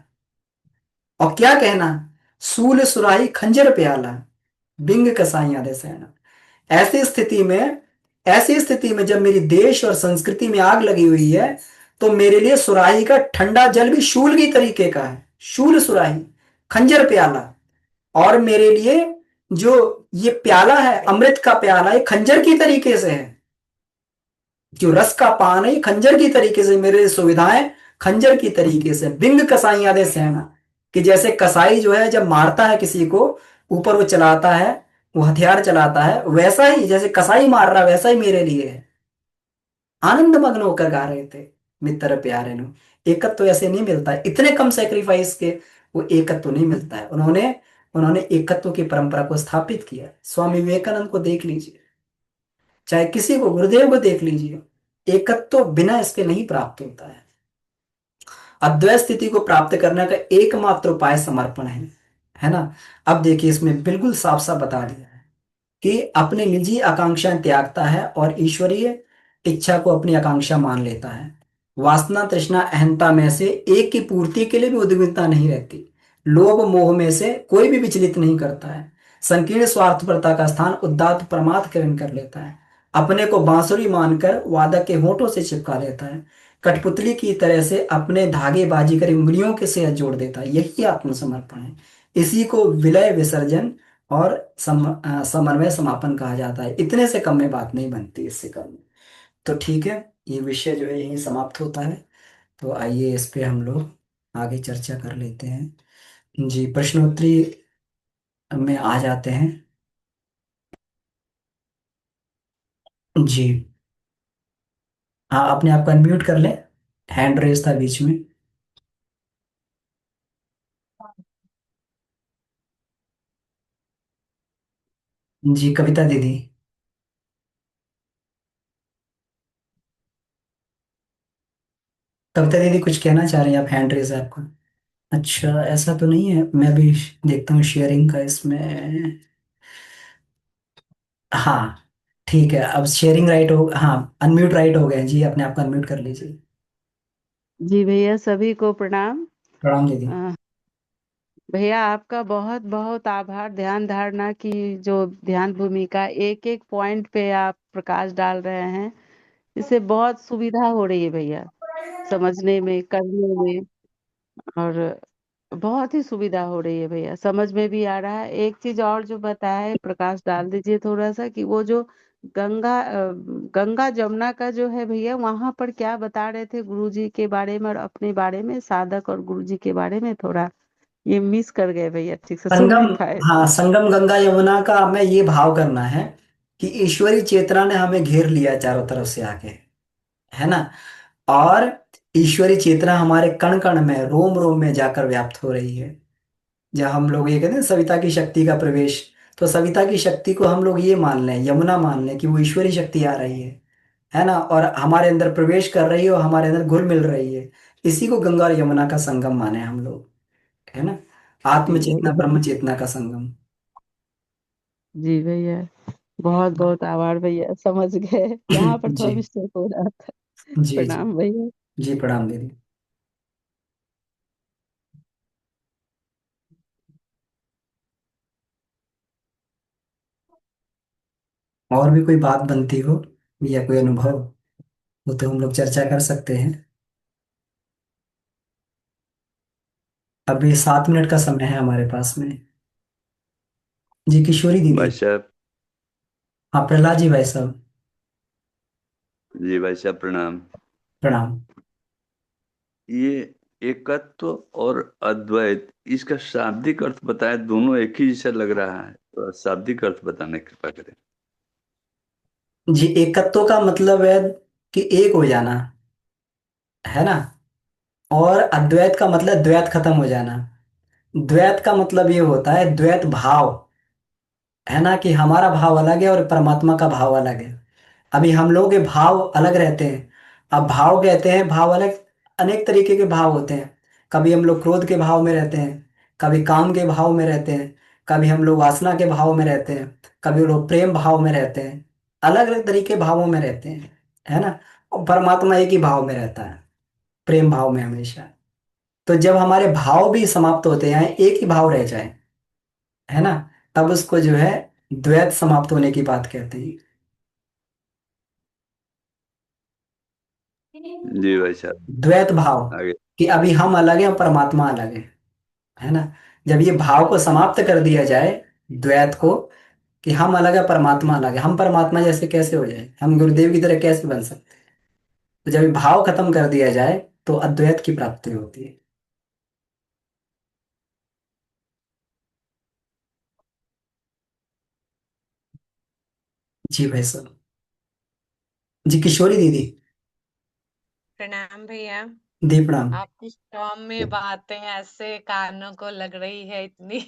और क्या कहना? सूल सुराही खंजर प्याला, बिंग कसाइयां दे सहना। ऐसी स्थिति में, ऐसी स्थिति में जब मेरी देश और संस्कृति में आग लगी हुई है, तो मेरे लिए सुराही का ठंडा जल भी शूल की तरीके का है। शूल सुराही, खंजर प्याला, और मेरे लिए जो ये प्याला है, अमृत का प्याला, ये खंजर की तरीके से है। जो रस का पान है ये खंजर की तरीके से, मेरे लिए सुविधाएं खंजर की तरीके से। बिंग कसाइयां दे सहना, कि जैसे कसाई जो है जब मारता है किसी को, ऊपर वो चलाता है, वो हथियार चलाता है, वैसा ही जैसे कसाई मार रहा है, वैसा ही मेरे लिए है। आनंद मग्न होकर गा रहे थे मित्र प्यारे नु। एकत्व तो ऐसे नहीं मिलता है, इतने कम सेक्रीफाइस के वो एकत्व तो नहीं मिलता है। उन्होंने उन्होंने एकत्व की परंपरा को स्थापित किया। स्वामी विवेकानंद को देख लीजिए, चाहे किसी को, गुरुदेव को देख लीजिए, एकत्व तो बिना इसके नहीं प्राप्त होता है। अद्वैत स्थिति को प्राप्त करने का एकमात्र उपाय समर्पण है ना। अब देखिए, इसमें बिल्कुल साफ साफ बता दिया है कि अपने निजी आकांक्षाएं त्यागता है और ईश्वरीय इच्छा को अपनी आकांक्षा मान लेता है। वासना तृष्णा अहंता में से एक की पूर्ति के लिए भी उद्विग्नता नहीं रहती। लोभ मोह में से कोई भी विचलित नहीं करता है। संकीर्ण स्वार्थपरता का स्थान उदात्त प्रमाद ग्रहण कर लेता है। अपने को बांसुरी मानकर वादक के होठों से चिपका लेता है। कठपुतली की तरह से अपने धागे बाजी कर उंगलियों के से जोड़ देता है। यही आत्मसमर्पण है। इसी को विलय विसर्जन और समन्वय समापन कहा जाता है। इतने से कम में बात नहीं बनती, इससे कम में। तो ठीक है, ये विषय जो है यहीं समाप्त होता है। तो आइए इस पे हम लोग आगे चर्चा कर लेते हैं। जी, प्रश्नोत्तरी में आ जाते हैं। जी हाँ, अपने आप को अनम्यूट कर लें, हैंड रेस था बीच में। जी, कविता दीदी। कविता दीदी कुछ कहना चाह रही हैं आप? हैंड रेस है आपका। अच्छा, ऐसा तो नहीं है, मैं भी देखता हूँ शेयरिंग का इसमें। हाँ ठीक है, अब शेयरिंग राइट हो, हाँ अनम्यूट राइट हो गए जी, अपने आप को अनम्यूट कर लीजिए। जी भैया, सभी को प्रणाम। प्रणाम दीदी। अ, भैया आपका बहुत बहुत आभार। ध्यान धारणा की जो ध्यान भूमिका, एक एक पॉइंट पे आप प्रकाश डाल रहे हैं, इससे बहुत सुविधा हो रही है भैया, समझने में, करने में। और बहुत ही सुविधा हो रही है भैया, समझ में भी आ रहा है। एक चीज और जो बताया है, प्रकाश डाल दीजिए थोड़ा सा, कि वो जो गंगा जमुना का जो है भैया, वहां पर क्या बता रहे थे गुरुजी के बारे में और अपने बारे में, साधक और गुरुजी के बारे में, थोड़ा ये मिस कर गए भैया, ठीक से सुन संगम, नहीं पाए। हाँ संगम गंगा यमुना का हमें ये भाव करना है कि ईश्वरी चेतना ने हमें घेर लिया चारों तरफ से आके, है ना। और ईश्वरी चेतना हमारे कण कण में, रोम रोम में जाकर व्याप्त हो रही है। जब हम लोग ये कहते हैं सविता की शक्ति का प्रवेश, तो सविता की शक्ति को हम लोग ये मान लें, यमुना मान लें कि वो ईश्वरी शक्ति आ रही है ना, और हमारे अंदर प्रवेश कर रही है और हमारे अंदर घुल मिल रही है। इसी को गंगा और यमुना का संगम माने हम लोग, है ना। आत्म जी चेतना भैया। ब्रह्म चेतना का संगम। जी भैया, बहुत बहुत आभार भैया, समझ गए। यहाँ पर थोड़ा जी मिस्टेक हो रहा था। जी जी। प्रणाम भैया। जी प्रणाम दीदी। और भी कोई बात बनती हो या कोई अनुभव हो तो हम लोग चर्चा कर सकते हैं। अभी 7 मिनट का समय है हमारे पास में। जी किशोरी दीदी। भाई साहब। हाँ प्रहलाद जी भाई साहब। जी भाई साहब, प्रणाम। प्रणाम। ये एकत्व और अद्वैत, इसका शाब्दिक अर्थ बताएं। दोनों एक ही जैसा लग रहा है, तो शाब्दिक अर्थ बताने की कृपा करें। जी एकत्व का मतलब है कि एक हो जाना, है ना। और अद्वैत का मतलब द्वैत खत्म हो जाना। द्वैत का मतलब ये होता है द्वैत भाव, है ना, कि हमारा भाव अलग है और परमात्मा का भाव अलग है। अभी हम लोगों के भाव अलग रहते हैं। अब भाव कहते हैं, भाव अलग, अनेक तरीके के भाव होते हैं। कभी हम लोग क्रोध के भाव में रहते हैं, कभी काम के भाव में रहते हैं, कभी हम लोग वासना के भाव में रहते हैं, कभी लोग प्रेम भाव में रहते हैं। अलग अलग तरीके भावों में रहते हैं, है ना। और परमात्मा एक ही भाव में रहता है, प्रेम भाव में हमेशा। तो जब हमारे भाव भी समाप्त होते हैं, एक ही भाव रह जाए, है ना, तब उसको जो है द्वैत समाप्त होने की बात कहते हैं। जी भाई साहब। द्वैत भाव, आगे। कि अभी हम अलग हैं और परमात्मा अलग है ना। जब ये भाव को समाप्त कर दिया जाए, द्वैत को, कि हम अलग है परमात्मा अलग है, हम परमात्मा जैसे कैसे हो जाए, हम गुरुदेव की तरह कैसे बन सकते हैं। तो जब ये भाव खत्म कर दिया जाए तो अद्वैत की प्राप्ति होती है। जी भाई साहब। जी किशोरी दीदी। प्रणाम भैया। दी प्रणाम। आपकी सौम्य बातें ऐसे कानों को लग रही है, इतनी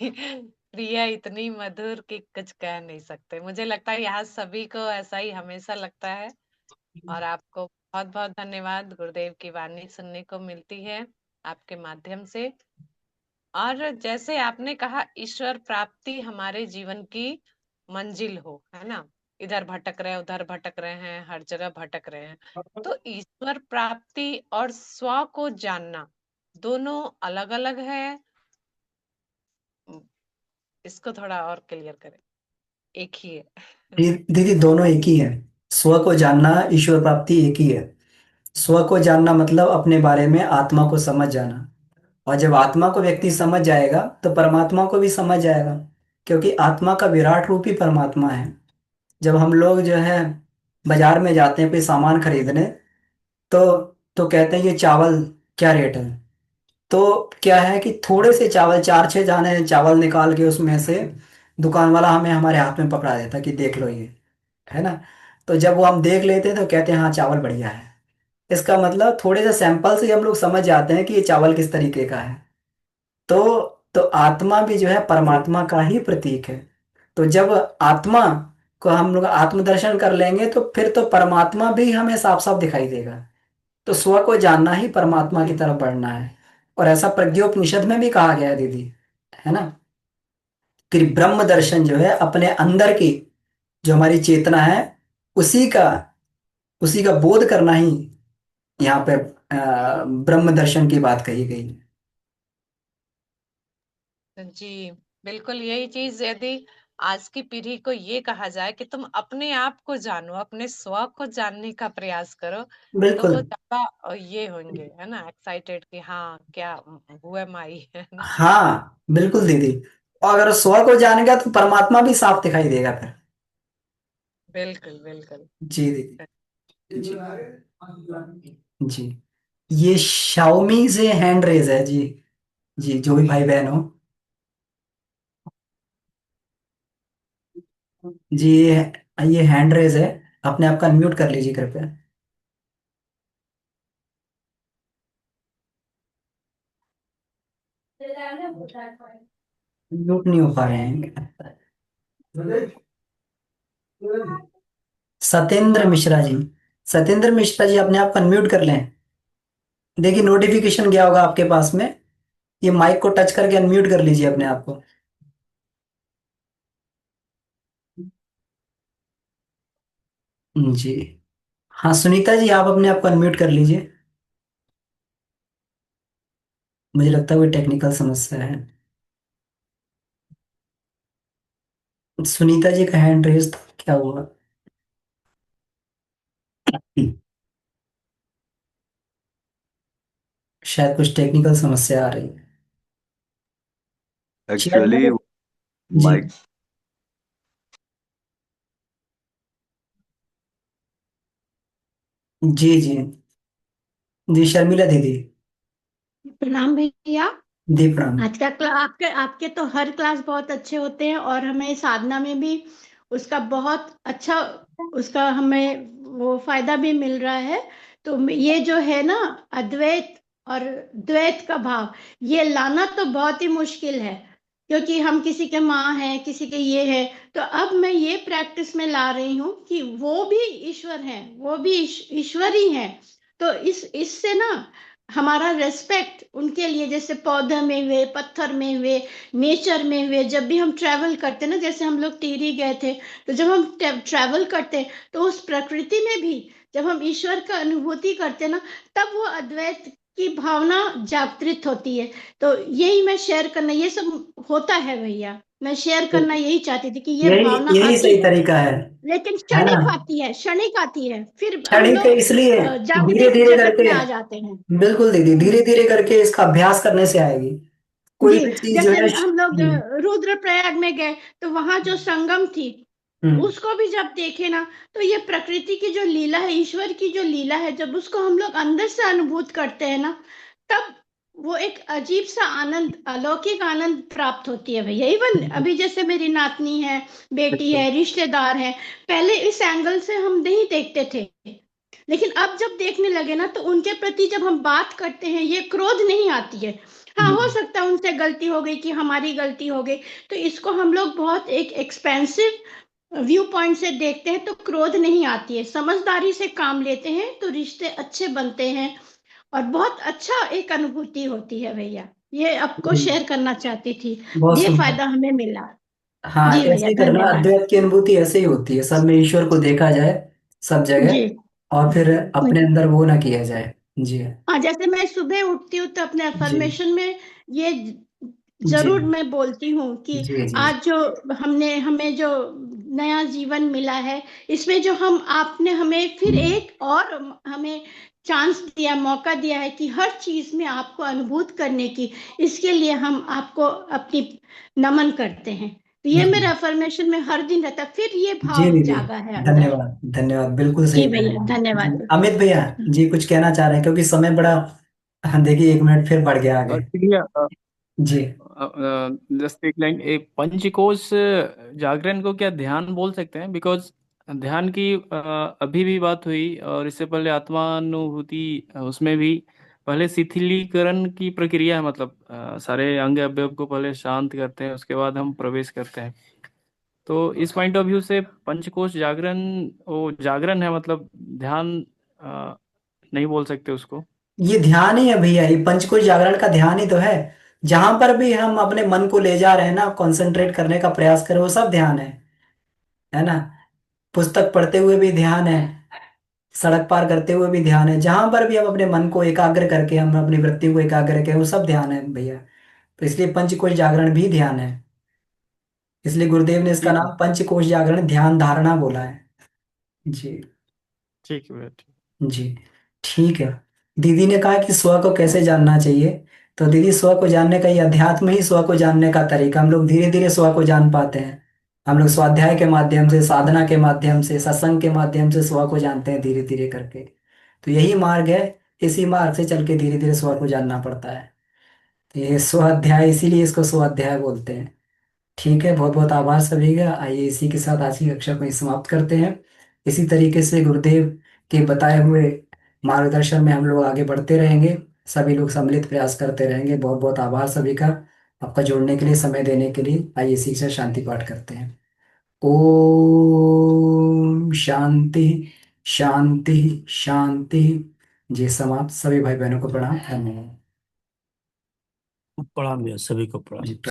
प्रिय, इतनी मधुर कि कुछ कह नहीं सकते। मुझे लगता है यहाँ सभी को ऐसा ही हमेशा लगता है। और आपको बहुत बहुत धन्यवाद, गुरुदेव की वाणी सुनने को मिलती है आपके माध्यम से। और जैसे आपने कहा, ईश्वर प्राप्ति हमारे जीवन की मंजिल हो, है ना। इधर भटक रहे हैं, उधर भटक रहे हैं, हर जगह भटक रहे हैं। तो ईश्वर प्राप्ति और स्व को जानना दोनों अलग अलग है। इसको थोड़ा और क्लियर करें। एक ही है। दीदी दोनों एक ही है। स्व को जानना, ईश्वर प्राप्ति एक ही है। स्व को जानना मतलब अपने बारे में आत्मा को समझ जाना। और जब आत्मा को व्यक्ति समझ जाएगा तो परमात्मा को भी समझ जाएगा, क्योंकि आत्मा का विराट रूप ही परमात्मा है। जब हम लोग जो है बाजार में जाते हैं कोई सामान खरीदने, तो तो कहते हैं ये चावल क्या रेट है। तो क्या है कि थोड़े से चावल, 4-6 दाने चावल निकाल के उसमें से दुकान वाला हमें हमारे हाथ में पकड़ा देता कि देख लो ये, है ना। तो जब वो हम देख लेते हैं तो कहते हैं हाँ चावल बढ़िया है। इसका मतलब थोड़े से सैंपल से ही हम लोग समझ जाते हैं कि ये चावल किस तरीके का है। तो तो आत्मा भी जो है परमात्मा का ही प्रतीक है। तो जब आत्मा को हम लोग आत्मदर्शन कर लेंगे तो फिर तो परमात्मा भी हमें साफ साफ दिखाई देगा। तो स्व को जानना ही परमात्मा की तरफ बढ़ना है। और ऐसा प्रज्ञोपनिषद में भी कहा गया है दीदी, है ना, कि ब्रह्म दर्शन जो है अपने अंदर की, जो हमारी चेतना है, उसी का उसी का बोध करना ही यहाँ पे ब्रह्म दर्शन की बात कही गई है। जी, बिल्कुल यही चीज, यदि आज की पीढ़ी को ये कहा जाए कि तुम अपने आप को जानो, अपने स्व को जानने का प्रयास करो, तो बिल्कुल। वो ज्यादा ये होंगे, है ना, एक्साइटेड कि हाँ क्या, हुआ माई, है ना। हाँ बिल्कुल दीदी। और अगर स्व को जानेगा तो परमात्मा भी साफ दिखाई देगा फिर। बिल्कुल बिल्कुल। जी दीदी। जी जी। ये शाओमी से हैंड रेज है जी। जी जो भी भाई बहन हो। जी ये हैंड रेज है, अपने आप का अनम्यूट कर लीजिए कृपया। म्यूट नहीं हो पा रहे हैं। सत्येंद्र मिश्रा जी, सत्येंद्र मिश्रा जी अपने आप को अनम्यूट कर लें। देखिए नोटिफिकेशन गया होगा आपके पास में, ये माइक को टच करके अनम्यूट कर लीजिए अपने आप को। जी। हाँ सुनीता जी, आप अपने आप को अनम्यूट कर लीजिए। मुझे लगता है कोई टेक्निकल समस्या है। सुनीता जी का हैंड रेस था, क्या हुआ? शायद कुछ टेक्निकल समस्या आ रही है। एक्चुअली चलिए। जी माइक। जी जी। जी शर्मिला दीदी। प्रणाम भैया। दी प्रणाम। आज का आपके आपके तो हर क्लास बहुत अच्छे होते हैं और हमें साधना में भी उसका बहुत अच्छा उसका हमें वो फायदा भी मिल रहा है। तो ये जो है ना, अद्वैत और द्वैत का भाव, ये लाना तो बहुत ही मुश्किल है, क्योंकि हम किसी के माँ हैं, किसी के ये है। तो अब मैं ये प्रैक्टिस में ला रही हूँ कि वो भी ईश्वर हैं, वो भी ईश्वर ही हैं। तो इस इससे ना हमारा रेस्पेक्ट उनके लिए, जैसे पौधे में हुए, पत्थर में हुए, नेचर में हुए, जब भी हम ट्रैवल करते ना, जैसे हम लोग टिहरी गए थे, तो जब हम ट्रैवल करते तो उस प्रकृति में भी जब हम ईश्वर का अनुभूति करते ना, तब वो अद्वैत की भावना जागृत होती है। तो यही मैं शेयर करना, ये सब होता है भैया, मैं शेयर करना यही चाहती थी कि ये यही भावना यही आती सही है, तरीका लेकिन है ना? क्षणिक आती है, क्षणिक आती है, फिर हम क्षणिक लोग इसलिए, धीरे जागृत धीरे जगत करके। में आ जाते हैं। बिल्कुल दीदी, धीरे हम्म। धीरे करके इसका अभ्यास करने से आएगी। कोई जी, भी चीज जो जैसे है हम लोग रुद्रप्रयाग में गए, तो वहां जो संगम थी, हम्म, उसको भी जब देखे ना, तो ये प्रकृति की जो लीला है, ईश्वर की जो लीला है, जब उसको हम लोग अंदर से अनुभूत करते हैं ना, तब वो एक अजीब सा आनंद, अलौकिक आनंद प्राप्त होती है भैया। इवन अभी जैसे मेरी नातनी है, बेटी बिल्कुल। है, रिश्तेदार है, पहले इस एंगल से हम नहीं देखते थे, लेकिन अब जब देखने लगे ना, तो उनके प्रति जब हम बात करते हैं, ये क्रोध नहीं आती है। हाँ, हो हम्म, सकता है उनसे गलती हो गई, कि हमारी गलती हो गई, तो इसको हम लोग बहुत एक एक्सपेंसिव व्यू पॉइंट से देखते हैं, तो क्रोध नहीं आती है, समझदारी से काम लेते हैं, तो रिश्ते अच्छे बनते हैं और बहुत अच्छा एक अनुभूति होती है भैया। ये आपको जी, शेयर करना चाहती थी, बहुत ये सुंदर। फायदा हमें मिला। हाँ जी ऐसे भैया, ही करना, धन्यवाद। अद्वैत की अनुभूति ऐसे ही होती है, सब में ईश्वर को देखा जाए सब जी। जगह, और फिर अपने अंदर वो ना किया जाए। जी हाँ, जैसे मैं सुबह उठती हूँ तो अपने जी अफर्मेशन में ये जी जरूर मैं बोलती हूँ कि जी जी आज जो हमने हमें जो नया जीवन मिला है, इसमें जो हम आपने हमें फिर एक और हमें चांस दिया, मौका दिया है कि हर चीज में आपको अनुभूत करने की, इसके लिए हम आपको अपनी नमन करते हैं। तो ये जी मेरे अफर्मेशन में हर दिन रहता है, फिर ये जी भाव दीदी, जागा है अंदर। धन्यवाद धन्यवाद, बिल्कुल जी सही कह रहे भैया, हैं जी। धन्यवाद। अमित भैया जी कुछ कहना चाह रहे हैं, क्योंकि समय बड़ा, हाँ, देखिए 1 मिनट फिर बढ़ गया आगे। ठीक है। जी जस्ट एक लाइन, एक पंचकोश जागरण को क्या ध्यान बोल सकते हैं? बिकॉज ध्यान की अभी भी बात हुई, और इससे पहले आत्मानुभूति, उसमें भी पहले शिथिलीकरण की प्रक्रिया है, मतलब सारे अंग अवयव को पहले शांत करते हैं, उसके बाद हम प्रवेश करते हैं। तो इस पॉइंट ऑफ व्यू से पंचकोश जागरण वो जागरण है, मतलब ध्यान नहीं बोल सकते उसको। ये ध्यान ही है भैया, ये पंचकोश जागरण का ध्यान ही तो है। जहां पर भी हम अपने मन को ले जा रहे हैं ना, कंसंट्रेट करने का प्रयास करें, वो सब ध्यान है ना? पुस्तक पढ़ते हुए भी ध्यान है, सड़क पार करते हुए भी ध्यान है, जहां पर भी हम अपने मन को एकाग्र करके हम अपनी वृत्ति को एकाग्र करें, वो सब ध्यान है भैया। तो इसलिए पंचकोश जागरण भी ध्यान है, इसलिए गुरुदेव ने इसका ठीक है। नाम पंचकोश जागरण ध्यान धारणा बोला है। जी ठीक है भैया, ठीक। जी। ठीक है। दीदी ने कहा कि स्व को कैसे जानना चाहिए, तो दीदी स्व को जानने का, ये अध्यात्म ही स्व को जानने का तरीका, हम लोग धीरे धीरे स्व को जान पाते हैं। हम लोग स्वाध्याय के माध्यम से, साधना के माध्यम से, सत्संग के माध्यम से स्व को जानते हैं धीरे धीरे करके। तो यही मार्ग है, इसी मार्ग से चल के धीरे धीरे स्व को जानना पड़ता है। तो ये स्व अध्याय, इसीलिए इसको स्व अध्याय बोलते हैं। ठीक है, बहुत बहुत आभार सभी का। आइए इसी के साथ आज की कक्षा को ही समाप्त करते हैं। इसी तरीके से गुरुदेव के बताए हुए मार्गदर्शन में हम लोग आगे बढ़ते रहेंगे, सभी लोग सम्मिलित प्रयास करते रहेंगे। बहुत बहुत आभार सभी का, आपका जुड़ने के लिए, समय देने के लिए। आइए इसी के साथ शांति पाठ करते हैं। ओम शांति शांति शांति। जी समाप्त। सभी भाई बहनों को प्रणाम, धन्यवाद। प्रणाम भैया, सभी को प्रणाम। जी।